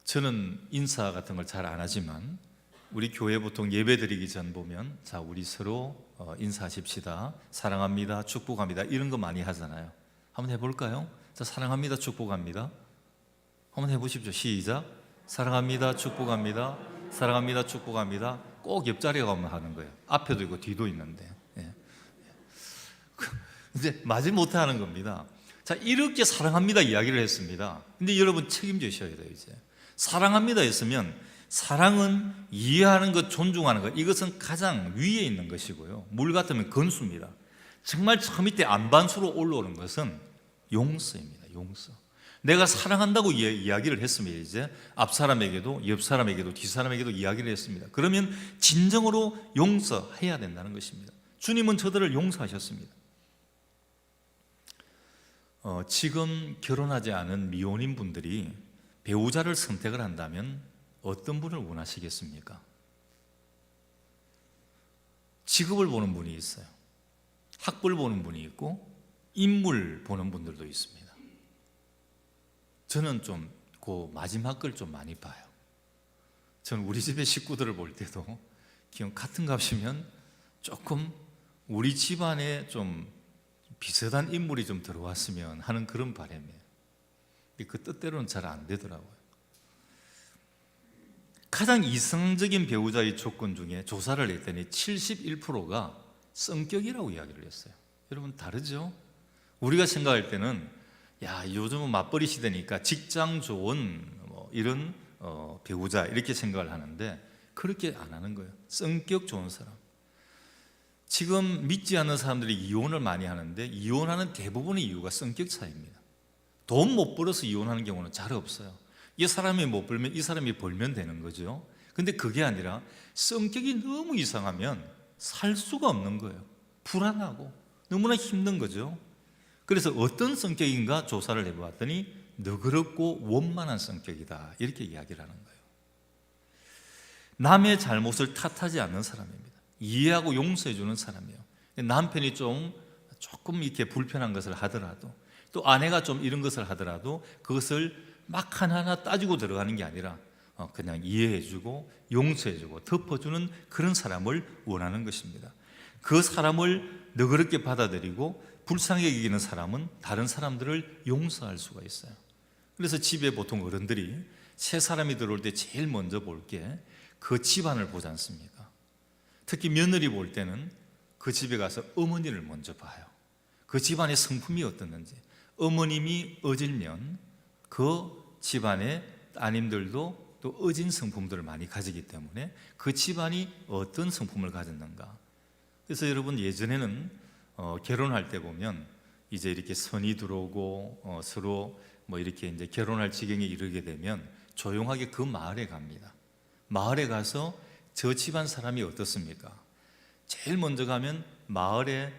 저는 인사 같은 걸 잘 안 하지만 우리 교회 보통 예배 드리기 전 보면 자, 우리 서로 인사하십시다, 사랑합니다, 축복합니다, 이런 거 많이 하잖아요. 한번 해볼까요? 자, 사랑합니다, 축복합니다. 한번 해보십시오. 시작. 사랑합니다, 축복합니다, 사랑합니다, 축복합니다. 꼭 옆자리에 가면 하는 거예요. 앞에도 있고 뒤도 있는데. 이제 마지 못해 하는 겁니다. 자, 이렇게 사랑합니다 이야기를 했습니다. 근데 여러분 책임지셔야 돼요. 이제 사랑합니다 했으면 사랑은 이해하는 것, 존중하는 것, 이것은 가장 위에 있는 것이고요. 물 같으면 건수입니다. 정말 저 밑에 안반수로 올라오는 것은 용서입니다. 용서. 내가 사랑한다고 이야기를 했으면 이제 앞 사람에게도 옆 사람에게도 뒤 사람에게도 이야기를 했습니다. 그러면 진정으로 용서해야 된다는 것입니다. 주님은 저들을 용서하셨습니다. 지금 결혼하지 않은 미혼인 분들이 배우자를 선택을 한다면 어떤 분을 원하시겠습니까? 직업을 보는 분이 있어요. 학벌 보는 분이 있고 인물 보는 분들도 있습니다. 저는 좀 그 마지막 걸 좀 많이 봐요. 저는 우리 집의 식구들을 볼 때도 같은 값이면 조금 우리 집안에 좀 비슷한 인물이 좀 들어왔으면 하는 그런 바람이에요. 그 뜻대로는 잘 안 되더라고요. 가장 이상적인 배우자의 조건 중에 조사를 했더니 71%가 성격이라고 이야기를 했어요. 여러분 다르죠? 우리가 생각할 때는 야, 요즘은 맞벌이 시대니까 직장 좋은 이런 배우자 이렇게 생각을 하는데 그렇게 안 하는 거예요. 성격 좋은 사람. 지금 믿지 않는 사람들이 이혼을 많이 하는데 이혼하는 대부분의 이유가 성격 차이입니다. 돈 못 벌어서 이혼하는 경우는 잘 없어요. 이 사람이 못 벌면 이 사람이 벌면 되는 거죠. 근데 그게 아니라 성격이 너무 이상하면 살 수가 없는 거예요. 불안하고 너무나 힘든 거죠. 그래서 어떤 성격인가 조사를 해보았더니 너그럽고 원만한 성격이다 이렇게 이야기를 하는 거예요. 남의 잘못을 탓하지 않는 사람입니다. 이해하고 용서해 주는 사람이에요. 남편이 조금 이렇게 불편한 것을 하더라도 또 아내가 좀 이런 것을 하더라도 그것을 막 하나하나 따지고 들어가는 게 아니라 그냥 이해해 주고 용서해 주고 덮어주는 그런 사람을 원하는 것입니다. 그 사람을 너그럽게 받아들이고 불쌍하게 여기는 사람은 다른 사람들을 용서할 수가 있어요. 그래서 집에 보통 어른들이 새 사람이 들어올 때 제일 먼저 볼 게 그 집안을 보지 않습니까? 특히 며느리 볼 때는 그 집에 가서 어머니를 먼저 봐요. 그 집안의 성품이 어떻는지. 어머님이 어질면 그 집안의 따님들도 또 어진 성품들을 많이 가지기 때문에 그 집안이 어떤 성품을 가졌는가. 그래서 여러분 예전에는 결혼할 때 보면 이제 이렇게 선이 들어오고 서로 이렇게 이제 결혼할 지경에 이르게 되면 조용하게 그 마을에 갑니다. 마을에 가서 저 집안 사람이 어떻습니까? 제일 먼저 가면 마을에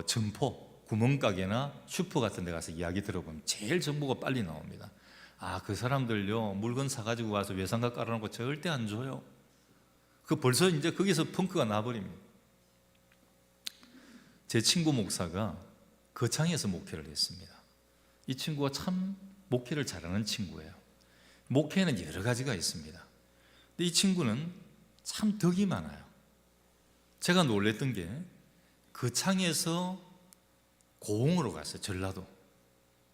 점포, 구멍가게나 슈퍼 같은 데 가서 이야기 들어보면 제일 정보가 빨리 나옵니다. 아, 그 사람들요 물건 사가지고 와서 외상값 깔아놓고 절대 안 줘요. 벌써 이제 거기서 펑크가 나버립니다. 제 친구 목사가 거창에서 목회를 했습니다. 이 친구가 참 목회를 잘하는 친구예요. 목회에는 여러 가지가 있습니다. 근데 이 친구는 참 덕이 많아요. 제가 놀랬던 게 거창에서 고흥으로 갔어요. 전라도.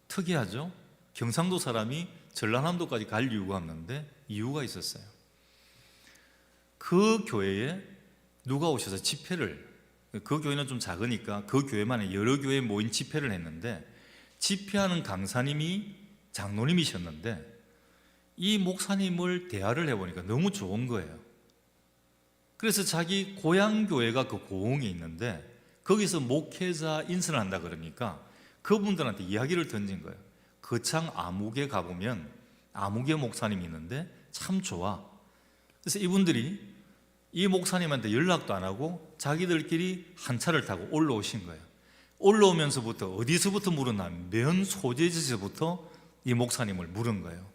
특이하죠? 경상도 사람이 전라남도까지 갈 이유가 없는데 이유가 있었어요. 그 교회에 누가 오셔서 집회를, 그 교회는 좀 작으니까 그 교회만에 여러 교회에 모인 집회를 했는데 집회하는 강사님이 장로님이셨는데 이 목사님을 대화를 해보니까 너무 좋은 거예요. 그래서 자기 고향 교회가 그 고흥에 있는데 거기서 목회자 인선을 한다 그러니까 그분들한테 이야기를 던진 거예요. 거창 아무개 가보면 아무개 목사님이 있는데 참 좋아. 그래서 이분들이 이 목사님한테 연락도 안 하고 자기들끼리 한 차를 타고 올라오신 거예요. 올라오면서부터 어디서부터 물었냐면 면 소재지에서부터 이 목사님을 물은 거예요.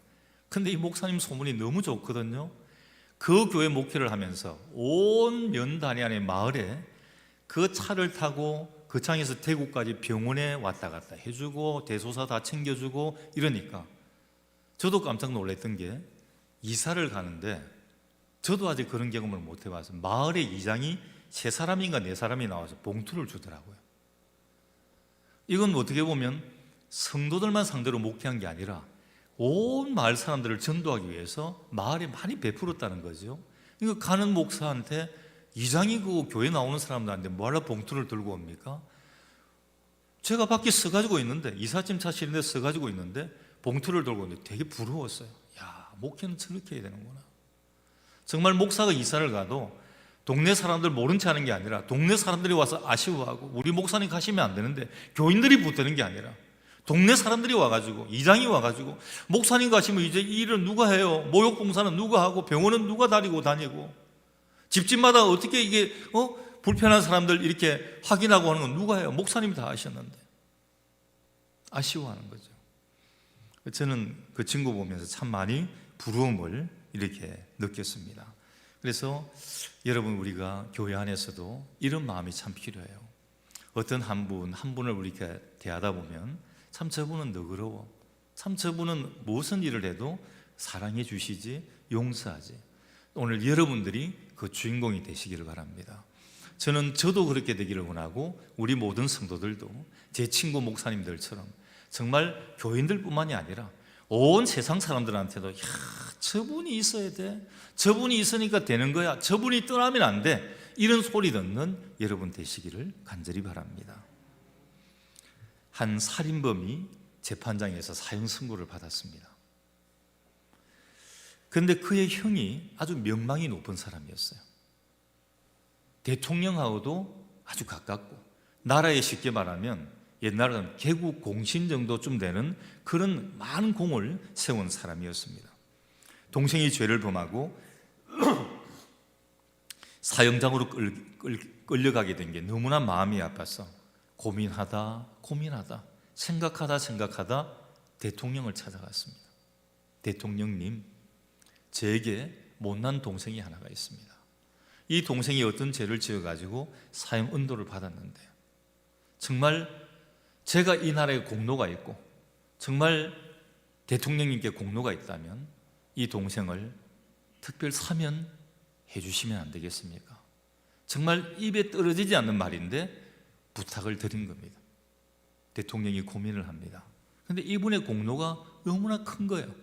근데 이 목사님 소문이 너무 좋거든요. 그 교회 목회를 하면서 온 면 단위 안의 마을에 그 차를 타고 거창에서 대구까지 병원에 왔다 갔다 해주고 대소사 다 챙겨주고 이러니까 저도 깜짝 놀랐던 게 이사를 가는데 저도 아직 그런 경험을 못 해봐서 마을의 이장이 3사람인가 4사람이 나와서 봉투를 주더라고요. 이건 어떻게 보면 성도들만 상대로 목회한 게 아니라 온 마을 사람들을 전도하기 위해서 마을에 많이 베풀었다는 거죠. 이거 가는 목사한테 이장이 그 교회 나오는 사람들한테 뭐하러 봉투를 들고 옵니까? 제가 밖에 서가지고 있는데 이삿짐 차시는데 서가지고 있는데 봉투를 들고 오는데 되게 부러웠어요. 야, 목회는 저렇게 해야 되는구나. 정말 목사가 이사를 가도 동네 사람들 모른 체 하는 게 아니라 동네 사람들이 와서 아쉬워하고 우리 목사님 가시면 안 되는데 교인들이 붙드는 게 아니라 동네 사람들이 와가지고 이장이 와가지고 목사님 가시면 이제 이 일을 누가 해요? 모욕봉사는 누가 하고 병원은 누가 다니고 다니고 집집마다 어떻게 이게 불편한 사람들 이렇게 확인하고 하는 건 누가 해요? 목사님이 다 하셨는데 아쉬워하는 거죠. 저는 그 친구 보면서 참 많이 부러움을 이렇게 느꼈습니다. 그래서 여러분, 우리가 교회 안에서도 이런 마음이 참 필요해요. 어떤 한 분을 우리가 대하다 보면 참 저분은 너그러워, 참 저분은 무슨 일을 해도 사랑해 주시지, 용서하지. 오늘 여러분들이 그 주인공이 되시기를 바랍니다. 저도 그렇게 되기를 원하고, 우리 모든 성도들도 제 친구 목사님들처럼 정말 교인들뿐만이 아니라 온 세상 사람들한테도, 야, 저분이 있어야 돼, 저분이 있으니까 되는 거야, 저분이 떠나면 안 돼, 이런 소리 듣는 여러분 되시기를 간절히 바랍니다. 한 살인범이 재판장에서 사형 선고를 받았습니다. 그런데 그의 형이 아주 명망이 높은 사람이었어요. 대통령하고도 아주 가깝고, 나라에 쉽게 말하면 옛날에는 개국 공신 정도쯤 되는 그런 많은 공을 세운 사람이었습니다. 동생이 죄를 범하고 사형장으로 끌려가게 된 게 너무나 마음이 아파서 고민하다 생각하다 대통령을 찾아갔습니다. 대통령님, 저에게 못난 동생이 하나가 있습니다. 이 동생이 어떤 죄를 지어가지고 사형 은도를 받았는데, 정말 제가 이 나라에 공로가 있고 정말 대통령님께 공로가 있다면 이 동생을 특별 사면해 주시면 안 되겠습니까? 정말 입에 떨어지지 않는 말인데 부탁을 드린 겁니다. 대통령이 고민을 합니다. 그런데 이분의 공로가 너무나 큰 거예요.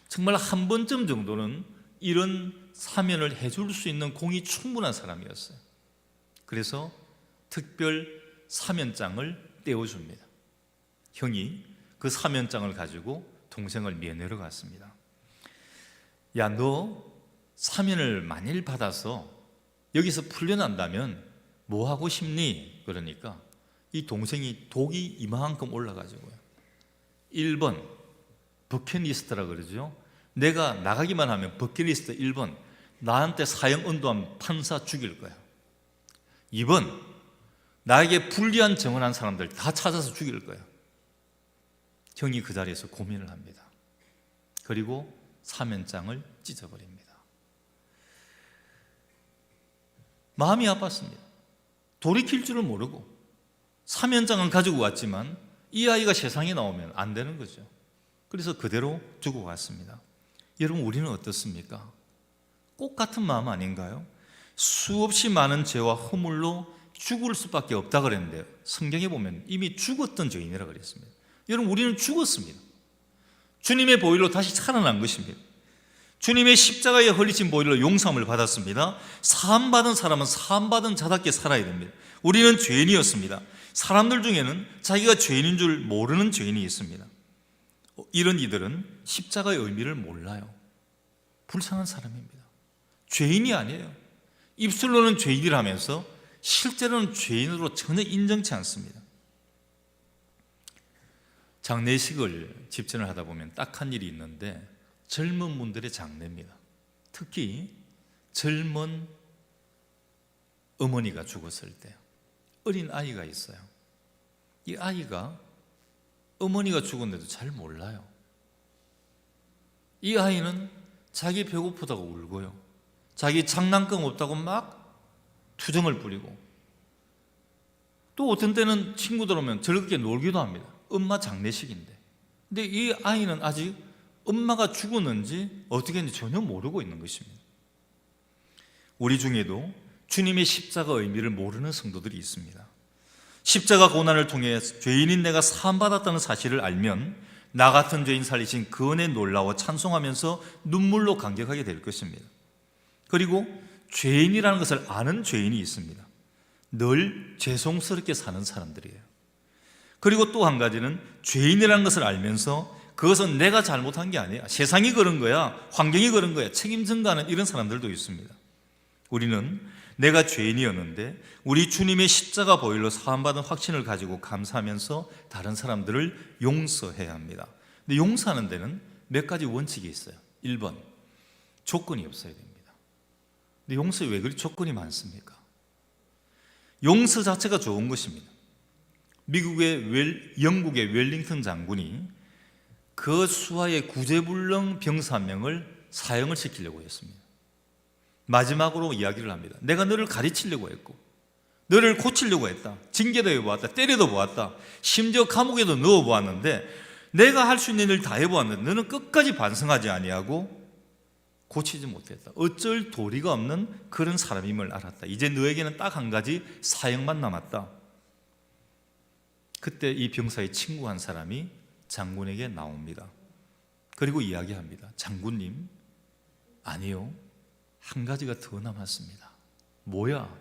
정말 한 번쯤 정도는 이런 사면을 해줄 수 있는 공이 충분한 사람이었어요. 그래서 특별 사면장을 떼어줍니다. 형이 그 사면장을 가지고 동생을 면회로 갔습니다. 야, 너 사면을 만일 받아서 여기서 풀려난다면 뭐 하고 싶니? 그러니까 이 동생이 독이 이만큼 올라가지고요, 1번 버킷리스트라 그러죠. 내가 나가기만 하면 버킷리스트 1번, 나한테 사형 은도한 판사 죽일 거야. 2번, 나에게 불리한 증언한 사람들 다 찾아서 죽일 거야. 형이 그 자리에서 고민을 합니다. 그리고 사면장을 찢어버립니다. 마음이 아팠습니다. 돌이킬 줄을 모르고 사면장은 가지고 왔지만 이 아이가 세상에 나오면 안 되는 거죠. 그래서 그대로 두고 갔습니다. 여러분, 우리는 어떻습니까? 꼭 같은 마음 아닌가요? 수없이 많은 죄와 허물로 죽을 수밖에 없다 그랬는데, 성경에 보면 이미 죽었던 죄인이라 그랬습니다. 여러분, 우리는 죽었습니다. 주님의 보혈로 다시 살아난 것입니다. 주님의 십자가에 흘리신 보혈로 용서함을 받았습니다. 사함받은 사람은 사함받은 자답게 살아야 됩니다. 우리는 죄인이었습니다. 사람들 중에는 자기가 죄인인 줄 모르는 죄인이 있습니다. 이런 이들은 십자가의 의미를 몰라요. 불쌍한 사람입니다. 죄인이 아니에요. 입술로는 죄인이라면서 실제로는 죄인으로 전혀 인정치 않습니다. 장례식을 집전을 하다 보면 딱한 일이 있는데, 젊은 분들의 장례입니다. 특히 젊은 어머니가 죽었을 때 어린 아이가 있어요. 이 아이가 어머니가 죽었는데도 잘 몰라요. 이 아이는 자기 배고프다고 울고요, 자기 장난감 없다고 막 투정을 부리고, 또 어떤 때는 친구들 오면 즐겁게 놀기도 합니다. 엄마 장례식인데. 근데 이 아이는 아직 엄마가 죽었는지 어떻게 했는지 전혀 모르고 있는 것입니다. 우리 중에도 주님의 십자가 의미를 모르는 성도들이 있습니다. 십자가 고난을 통해 죄인인 내가 사함받았다는 사실을 알면 나 같은 죄인 살리신 그 은혜에 놀라워 찬송하면서 눈물로 감격하게 될 것입니다. 그리고 죄인이라는 것을 아는 죄인이 있습니다. 늘 죄송스럽게 사는 사람들이에요. 그리고 또 한 가지는 죄인이라는 것을 알면서 그것은 내가 잘못한 게 아니야, 세상이 그런 거야, 환경이 그런 거야, 책임 전가하는 이런 사람들도 있습니다. 우리는 내가 죄인이었는데 우리 주님의 십자가 보혈로 사함받은 확신을 가지고 감사하면서 다른 사람들을 용서해야 합니다. 근데 용서하는 데는 몇 가지 원칙이 있어요. 1번, 조건이 없어야 됩니다. 근데 용서에 왜 그리 조건이 많습니까? 용서 자체가 좋은 것입니다. 영국의 웰링턴 장군이 그 수하의 구제불능 병사 한 명을 사형을 시키려고 했습니다. 마지막으로 이야기를 합니다. 내가 너를 가르치려고 했고 너를 고치려고 했다. 징계도 해보았다. 때려도 보았다. 심지어 감옥에도 넣어보았는데 내가 할 수 있는 일을 다 해보았는데 너는 끝까지 반성하지 아니하고 고치지 못했다. 어쩔 도리가 없는 그런 사람임을 알았다. 이제 너에게는 딱 한 가지 사형만 남았다. 그때 이 병사의 친구 한 사람이 장군에게 나옵니다. 그리고 이야기합니다. 장군님, 아니요, 한 가지가 더 남았습니다. 뭐야?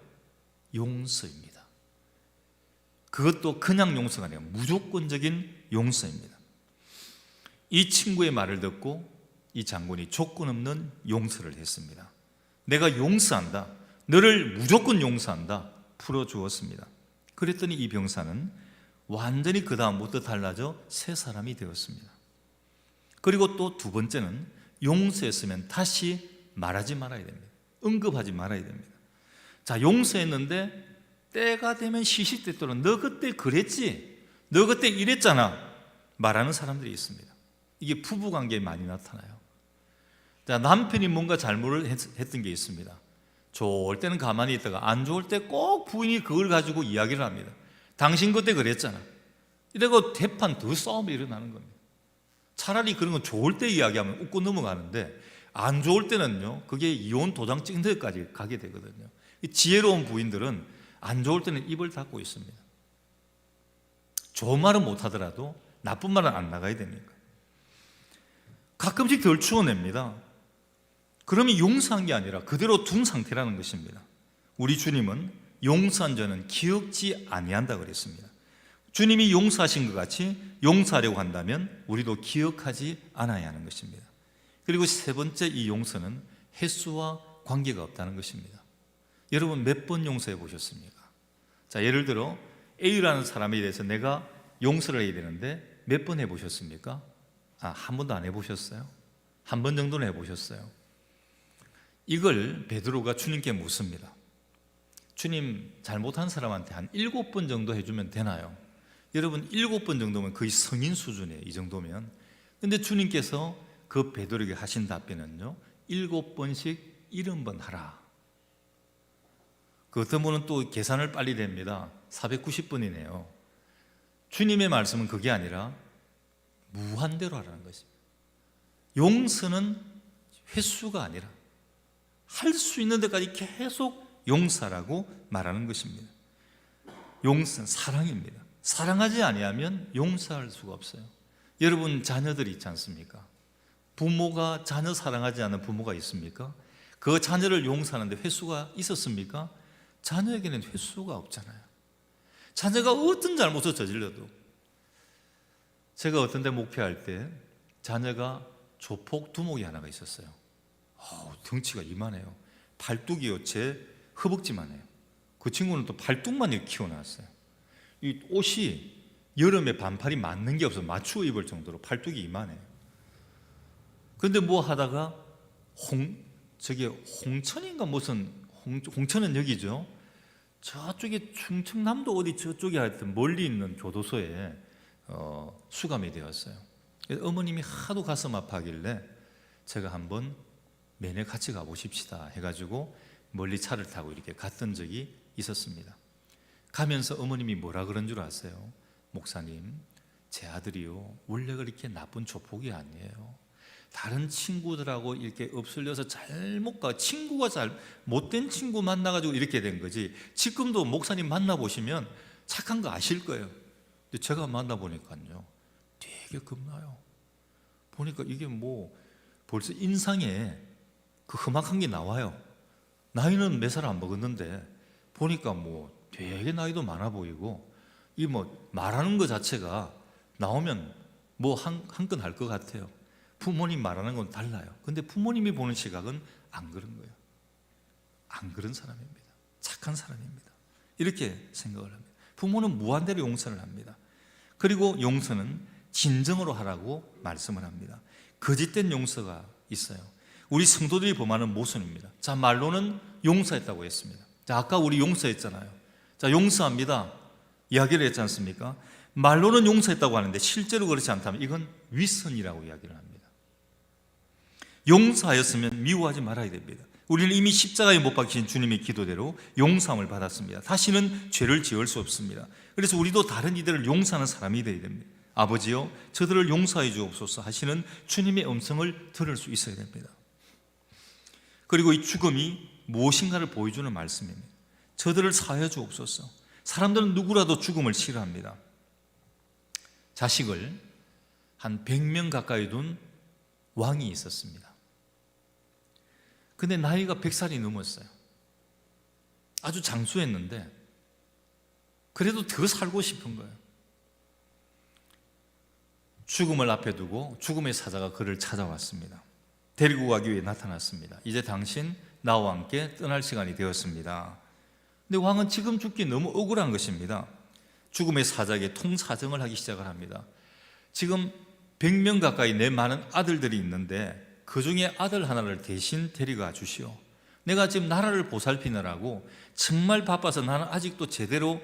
용서입니다. 그것도 그냥 용서가 아니라 무조건적인 용서입니다. 이 친구의 말을 듣고 이 장군이 조건 없는 용서를 했습니다. 내가 용서한다. 너를 무조건 용서한다. 풀어주었습니다. 그랬더니 이 병사는 완전히 그 다음부터 달라져 새 사람이 되었습니다. 그리고 또 두 번째는 용서했으면 다시 말하지 말아야 됩니다. 언급하지 말아야 됩니다. 자, 용서했는데 때가 되면 시시때때로 너 그때 그랬지, 너 그때 이랬잖아 말하는 사람들이 있습니다. 이게 부부관계에 많이 나타나요. 자, 남편이 뭔가 잘못을 했던 게 있습니다. 좋을 때는 가만히 있다가 안 좋을 때 꼭 부인이 그걸 가지고 이야기를 합니다. 당신 그때 그랬잖아. 이러고 대판 더 싸움이 일어나는 겁니다. 차라리 그런 건 좋을 때 이야기하면 웃고 넘어가는데 안 좋을 때는요, 그게 이혼 도장 찍는 데까지 가게 되거든요. 지혜로운 부인들은 안 좋을 때는 입을 닫고 있습니다. 좋은 말은 못하더라도 나쁜 말은 안 나가야 되니까. 가끔씩 덜 추워냅니다. 그러면 용서한 게 아니라 그대로 둔 상태라는 것입니다. 우리 주님은 용서한 자는 기억지 아니한다 그랬습니다. 주님이 용서하신 것 같이 용서하려고 한다면 우리도 기억하지 않아야 하는 것입니다. 그리고 세 번째, 이 용서는 횟수와 관계가 없다는 것입니다. 여러분 몇 번 용서해 보셨습니까? 자, 예를 들어 A라는 사람에 대해서 내가 용서를 해야 되는데 몇 번 해보셨습니까? 한 번도 안 해보셨어요? 한 번 정도는 해보셨어요? 이걸 베드로가 주님께 묻습니다. 주님, 잘못한 사람한테 한 7번 정도 해주면 되나요? 여러분 7번 정도면 거의 성인 수준이에요. 이 정도면. 근데 주님께서 그 베드로에게 하신 답변은요, 7번씩 70번 하라. 그 어떤 분은 또 계산을 빨리 됩니다. 490번이네요. 주님의 말씀은 그게 아니라 무한대로 하라는 것입니다. 용서는 횟수가 아니라 할 수 있는 데까지 계속 용서라고 말하는 것입니다. 용서는 사랑입니다. 사랑하지 아니하면 용서할 수가 없어요. 여러분 자녀들이 있지 않습니까? 부모가 자녀 사랑하지 않는 부모가 있습니까? 그 자녀를 용서하는데 횟수가 있었습니까? 자녀에게는 횟수가 없잖아요. 자녀가 어떤 잘못을 저질러도, 제가 어떤 데 목회할 때 자녀가 조폭 두목이 하나가 있었어요. 덩치가 이만해요. 팔뚝이요, 제 허벅지만 해요. 그 친구는 또 팔뚝만 이렇게 키워놨어요. 이 옷이 여름에 반팔이 맞는 게 없어서 맞추어 입을 정도로 팔뚝이 이만해요. 그런데 뭐 하다가 홍천인가 무슨 홍천은 여기죠. 저쪽에 충청남도 어디 저쪽에 하여튼 멀리 있는 교도소에 수감이 되었어요. 어머님이 하도 가슴 아파하길래 제가 한번 매년 같이 가보십시다 해가지고 멀리 차를 타고 이렇게 갔던 적이 있었습니다. 가면서 어머님이 뭐라 그런 줄 아세요? 목사님, 제 아들이요, 원래 그렇게 나쁜 조폭이 아니에요. 다른 친구들하고 이렇게 엎슬려서 잘못 가, 친구가 못된 친구 만나가지고 이렇게 된 거지, 지금도 목사님 만나보시면 착한 거 아실 거예요. 근데 제가 만나보니까요, 되게 겁나요. 보니까 이게 뭐 벌써 인상에 그 험악한 게 나와요. 나이는 몇 살 안 먹었는데 보니까 뭐 되게 나이도 많아 보이고, 이 뭐 말하는 것 자체가 나오면 뭐 한 건 할 것 같아요. 부모님 말하는 건 달라요. 근데 부모님이 보는 시각은 안 그런 거예요. 안 그런 사람입니다. 착한 사람입니다. 이렇게 생각을 합니다. 부모는 무한대로 용서를 합니다. 그리고 용서는 진정으로 하라고 말씀을 합니다. 거짓된 용서가 있어요. 우리 성도들이 범하는 모순입니다. 자, 말로는 용서했다고 했습니다. 자, 아까 우리 용서했잖아요. 자, 용서합니다. 이야기를 했지 않습니까? 말로는 용서했다고 하는데 실제로 그렇지 않다면 이건 위선이라고 이야기를 합니다. 용서하였으면 미워하지 말아야 됩니다. 우리는 이미 십자가에 못 박히신 주님의 기도대로 용서함을 받았습니다. 다시는 죄를 지을 수 없습니다. 그래서 우리도 다른 이들을 용서하는 사람이 되어야 됩니다. 아버지여 저들을 용서해 주옵소서 하시는 주님의 음성을 들을 수 있어야 됩니다. 그리고 이 죽음이 무엇인가를 보여주는 말씀입니다. 저들을 사하여 주옵소서. 사람들은 누구라도 죽음을 싫어합니다. 자식을 한 100명 가까이 둔 왕이 있었습니다. 근데 나이가 100살이 넘었어요. 아주 장수했는데 그래도 더 살고 싶은 거예요. 죽음을 앞에 두고 죽음의 사자가 그를 찾아왔습니다. 데리고 가기 위해 나타났습니다. 이제 당신 나와 함께 떠날 시간이 되었습니다. 근데 왕은 지금 죽기 너무 억울한 것입니다. 죽음의 사자에게 통사정을 하기 시작을 합니다. 지금 100명 가까이 내 많은 아들들이 있는데 그 중에 아들 하나를 대신 데려가 주시오. 내가 지금 나라를 보살피느라고 정말 바빠서 나는 아직도 제대로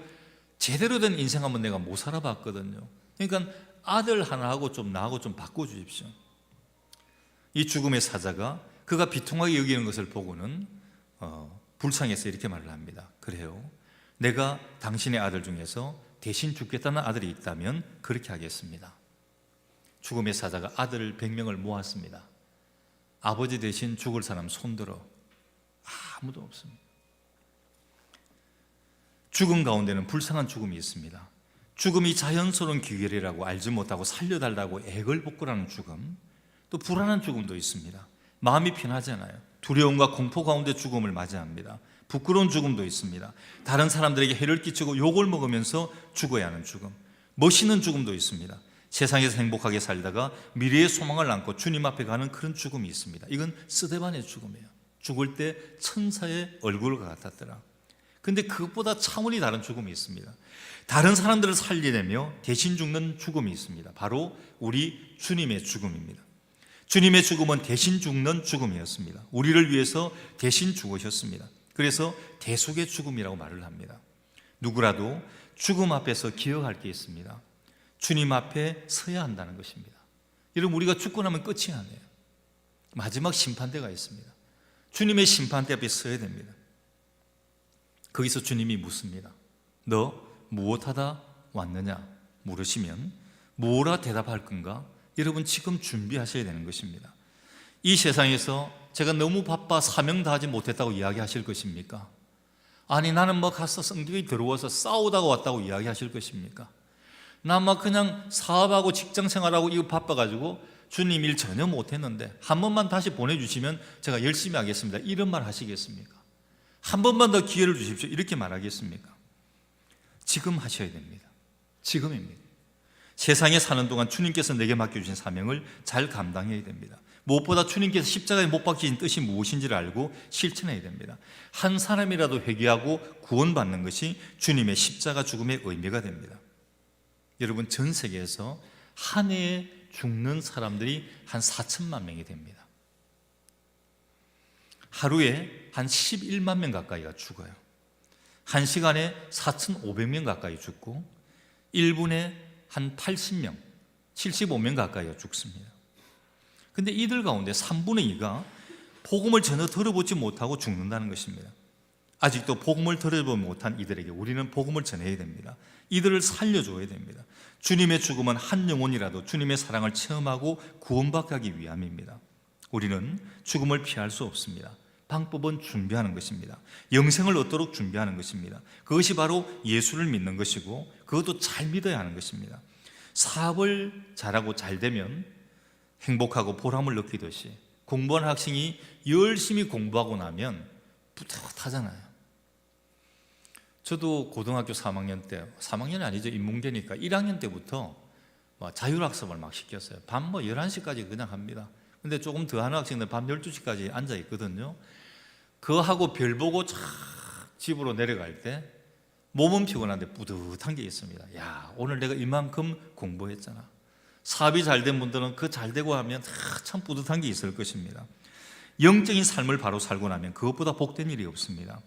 된 인생 한번 내가 못 살아봤거든요. 그러니까 아들 하나하고 좀 나하고 좀 바꿔주십시오. 이 죽음의 사자가 그가 비통하게 여기는 것을 보고는 불쌍해서 이렇게 말을 합니다. 그래요, 내가 당신의 아들 중에서 대신 죽겠다는 아들이 있다면 그렇게 하겠습니다. 죽음의 사자가 아들 100명을 모았습니다. 아버지 대신 죽을 사람 손들어. 아무도 없습니다. 죽음 가운데는 불쌍한 죽음이 있습니다. 죽음이 자연스러운 기결이라고 알지 못하고 살려달라고 애걸복걸하는 죽음, 또 불안한 죽음도 있습니다. 마음이 편하잖아요. 두려움과 공포 가운데 죽음을 맞이합니다. 부끄러운 죽음도 있습니다. 다른 사람들에게 해를 끼치고 욕을 먹으면서 죽어야 하는 죽음, 멋있는 죽음도 있습니다. 세상에서 행복하게 살다가 미래의 소망을 안고 주님 앞에 가는 그런 죽음이 있습니다. 이건 스데반의 죽음이에요. 죽을 때 천사의 얼굴과 같았더라. 근데 그것보다 차원이 다른 죽음이 있습니다. 다른 사람들을 살려내며 대신 죽는 죽음이 있습니다. 바로 우리 주님의 죽음입니다. 주님의 죽음은 대신 죽는 죽음이었습니다. 우리를 위해서 대신 죽으셨습니다. 그래서 대속의 죽음이라고 말을 합니다. 누구라도 죽음 앞에서 기억할 게 있습니다. 주님 앞에 서야 한다는 것입니다. 여러분, 우리가 죽고 나면 끝이 아니에요. 마지막 심판대가 있습니다. 주님의 심판대 앞에 서야 됩니다. 거기서 주님이 묻습니다. 너 무엇하다 왔느냐 물으시면 뭐라 대답할 건가? 여러분, 지금 준비하셔야 되는 것입니다. 이 세상에서 제가 너무 바빠 사명 다하지 못했다고 이야기하실 것입니까? 아니, 나는 뭐 가서 성경에 들어와서 싸우다가 왔다고 이야기하실 것입니까? 나 막 그냥 사업하고 직장생활하고 이거 바빠가지고 주님 일 전혀 못했는데 한 번만 다시 보내주시면 제가 열심히 하겠습니다, 이런 말 하시겠습니까? 한 번만 더 기회를 주십시오, 이렇게 말하겠습니까? 지금 하셔야 됩니다. 지금입니다. 세상에 사는 동안 주님께서 내게 맡겨주신 사명을 잘 감당해야 됩니다. 무엇보다 주님께서 십자가에 못 박히신 뜻이 무엇인지를 알고 실천해야 됩니다. 한 사람이라도 회개하고 구원받는 것이 주님의 십자가 죽음의 의미가 됩니다. 여러분, 전 세계에서 한 해에 죽는 사람들이 한 4천만 명이 됩니다. 하루에 한 11만 명 가까이가 죽어요. 한 시간에 4,500명 가까이 죽고 1분에 한 80명, 75명 가까이가 죽습니다. 근데 이들 가운데 3분의 2가 복음을 전혀 들어보지 못하고 죽는다는 것입니다. 아직도 복음을 들어보지 못한 이들에게 우리는 복음을 전해야 됩니다. 이들을 살려줘야 됩니다. 주님의 죽음은 한 영혼이라도 주님의 사랑을 체험하고 구원받기 위함입니다. 우리는 죽음을 피할 수 없습니다. 방법은 준비하는 것입니다. 영생을 얻도록 준비하는 것입니다. 그것이 바로 예수를 믿는 것이고 그것도 잘 믿어야 하는 것입니다. 사업을 잘하고 잘 되면 행복하고 보람을 느끼듯이 공부하는 학생이 열심히 공부하고 나면 뿌듯하잖아요. 저도 고등학교 3학년 때, 3학년이 아니죠, 인문계니까 1학년 때부터 자율학습을 막 시켰어요. 밤 11시까지 그냥 합니다. 근데 조금 더 하는 학생들 밤 12시까지 앉아 있거든요. 그거 하고 별 보고 쫙 집으로 내려갈 때 몸은 피곤한데 뿌듯한 게 있습니다. 야, 오늘 내가 이만큼 공부했잖아. 사업이 잘된 분들은 그 잘되고 하면 참 뿌듯한 게 있을 것입니다. 영적인 삶을 바로 살고 나면 그것보다 복된 일이 없습니다.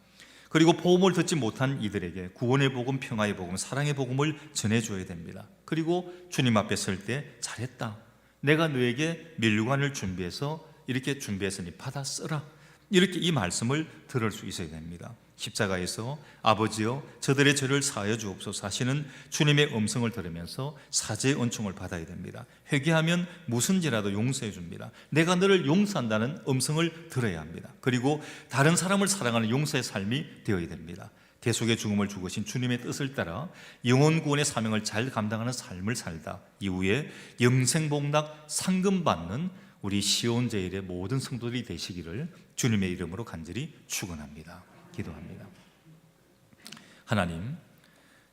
그리고 복음을 듣지 못한 이들에게 구원의 복음, 평화의 복음, 사랑의 복음을 전해줘야 됩니다. 그리고 주님 앞에 설 때 잘했다, 내가 너에게 면류관을 준비해서 이렇게 준비했으니 받아 쓰라, 이렇게 이 말씀을 들을 수 있어야 됩니다. 십자가에서 아버지여 저들의 죄를 사하여 주옵소서 하시는 주님의 음성을 들으면서 사죄의 은총을 받아야 됩니다. 회개하면 무슨지라도 용서해 줍니다. 내가 너를 용서한다는 음성을 들어야 합니다. 그리고 다른 사람을 사랑하는 용서의 삶이 되어야 됩니다. 대속의 죽음을 죽으신 주님의 뜻을 따라 영혼 구원의 사명을 잘 감당하는 삶을 살다 이후에 영생복락 상금 받는 우리 시온제일의 모든 성도들이 되시기를 주님의 이름으로 간절히 축원합니다. 기도합니다.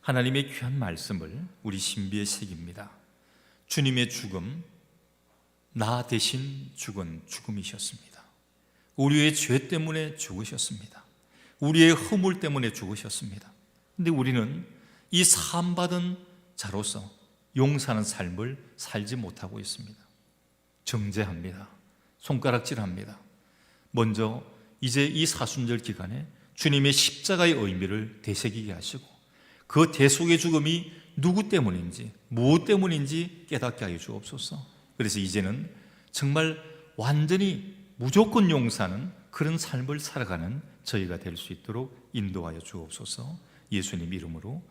하나님의 귀한 말씀을 우리 신비에 새깁니다. 주님의 죽음, 나 대신 죽은 죽음이셨습니다. 우리의 죄 때문에 죽으셨습니다. 우리의 허물 때문에 죽으셨습니다. 그런데 우리는 이 사함받은 자로서 용서하는 삶을 살지 못하고 있습니다. 정죄합니다. 손가락질합니다. 먼저 이제 이 사순절 기간에 주님의 십자가의 의미를 되새기게 하시고 그 대속의 죽음이 누구 때문인지 무엇 때문인지 깨닫게 하여 주옵소서. 그래서 이제는 정말 완전히 무조건 용서하는 그런 삶을 살아가는 저희가 될 수 있도록 인도하여 주옵소서. 예수님 이름으로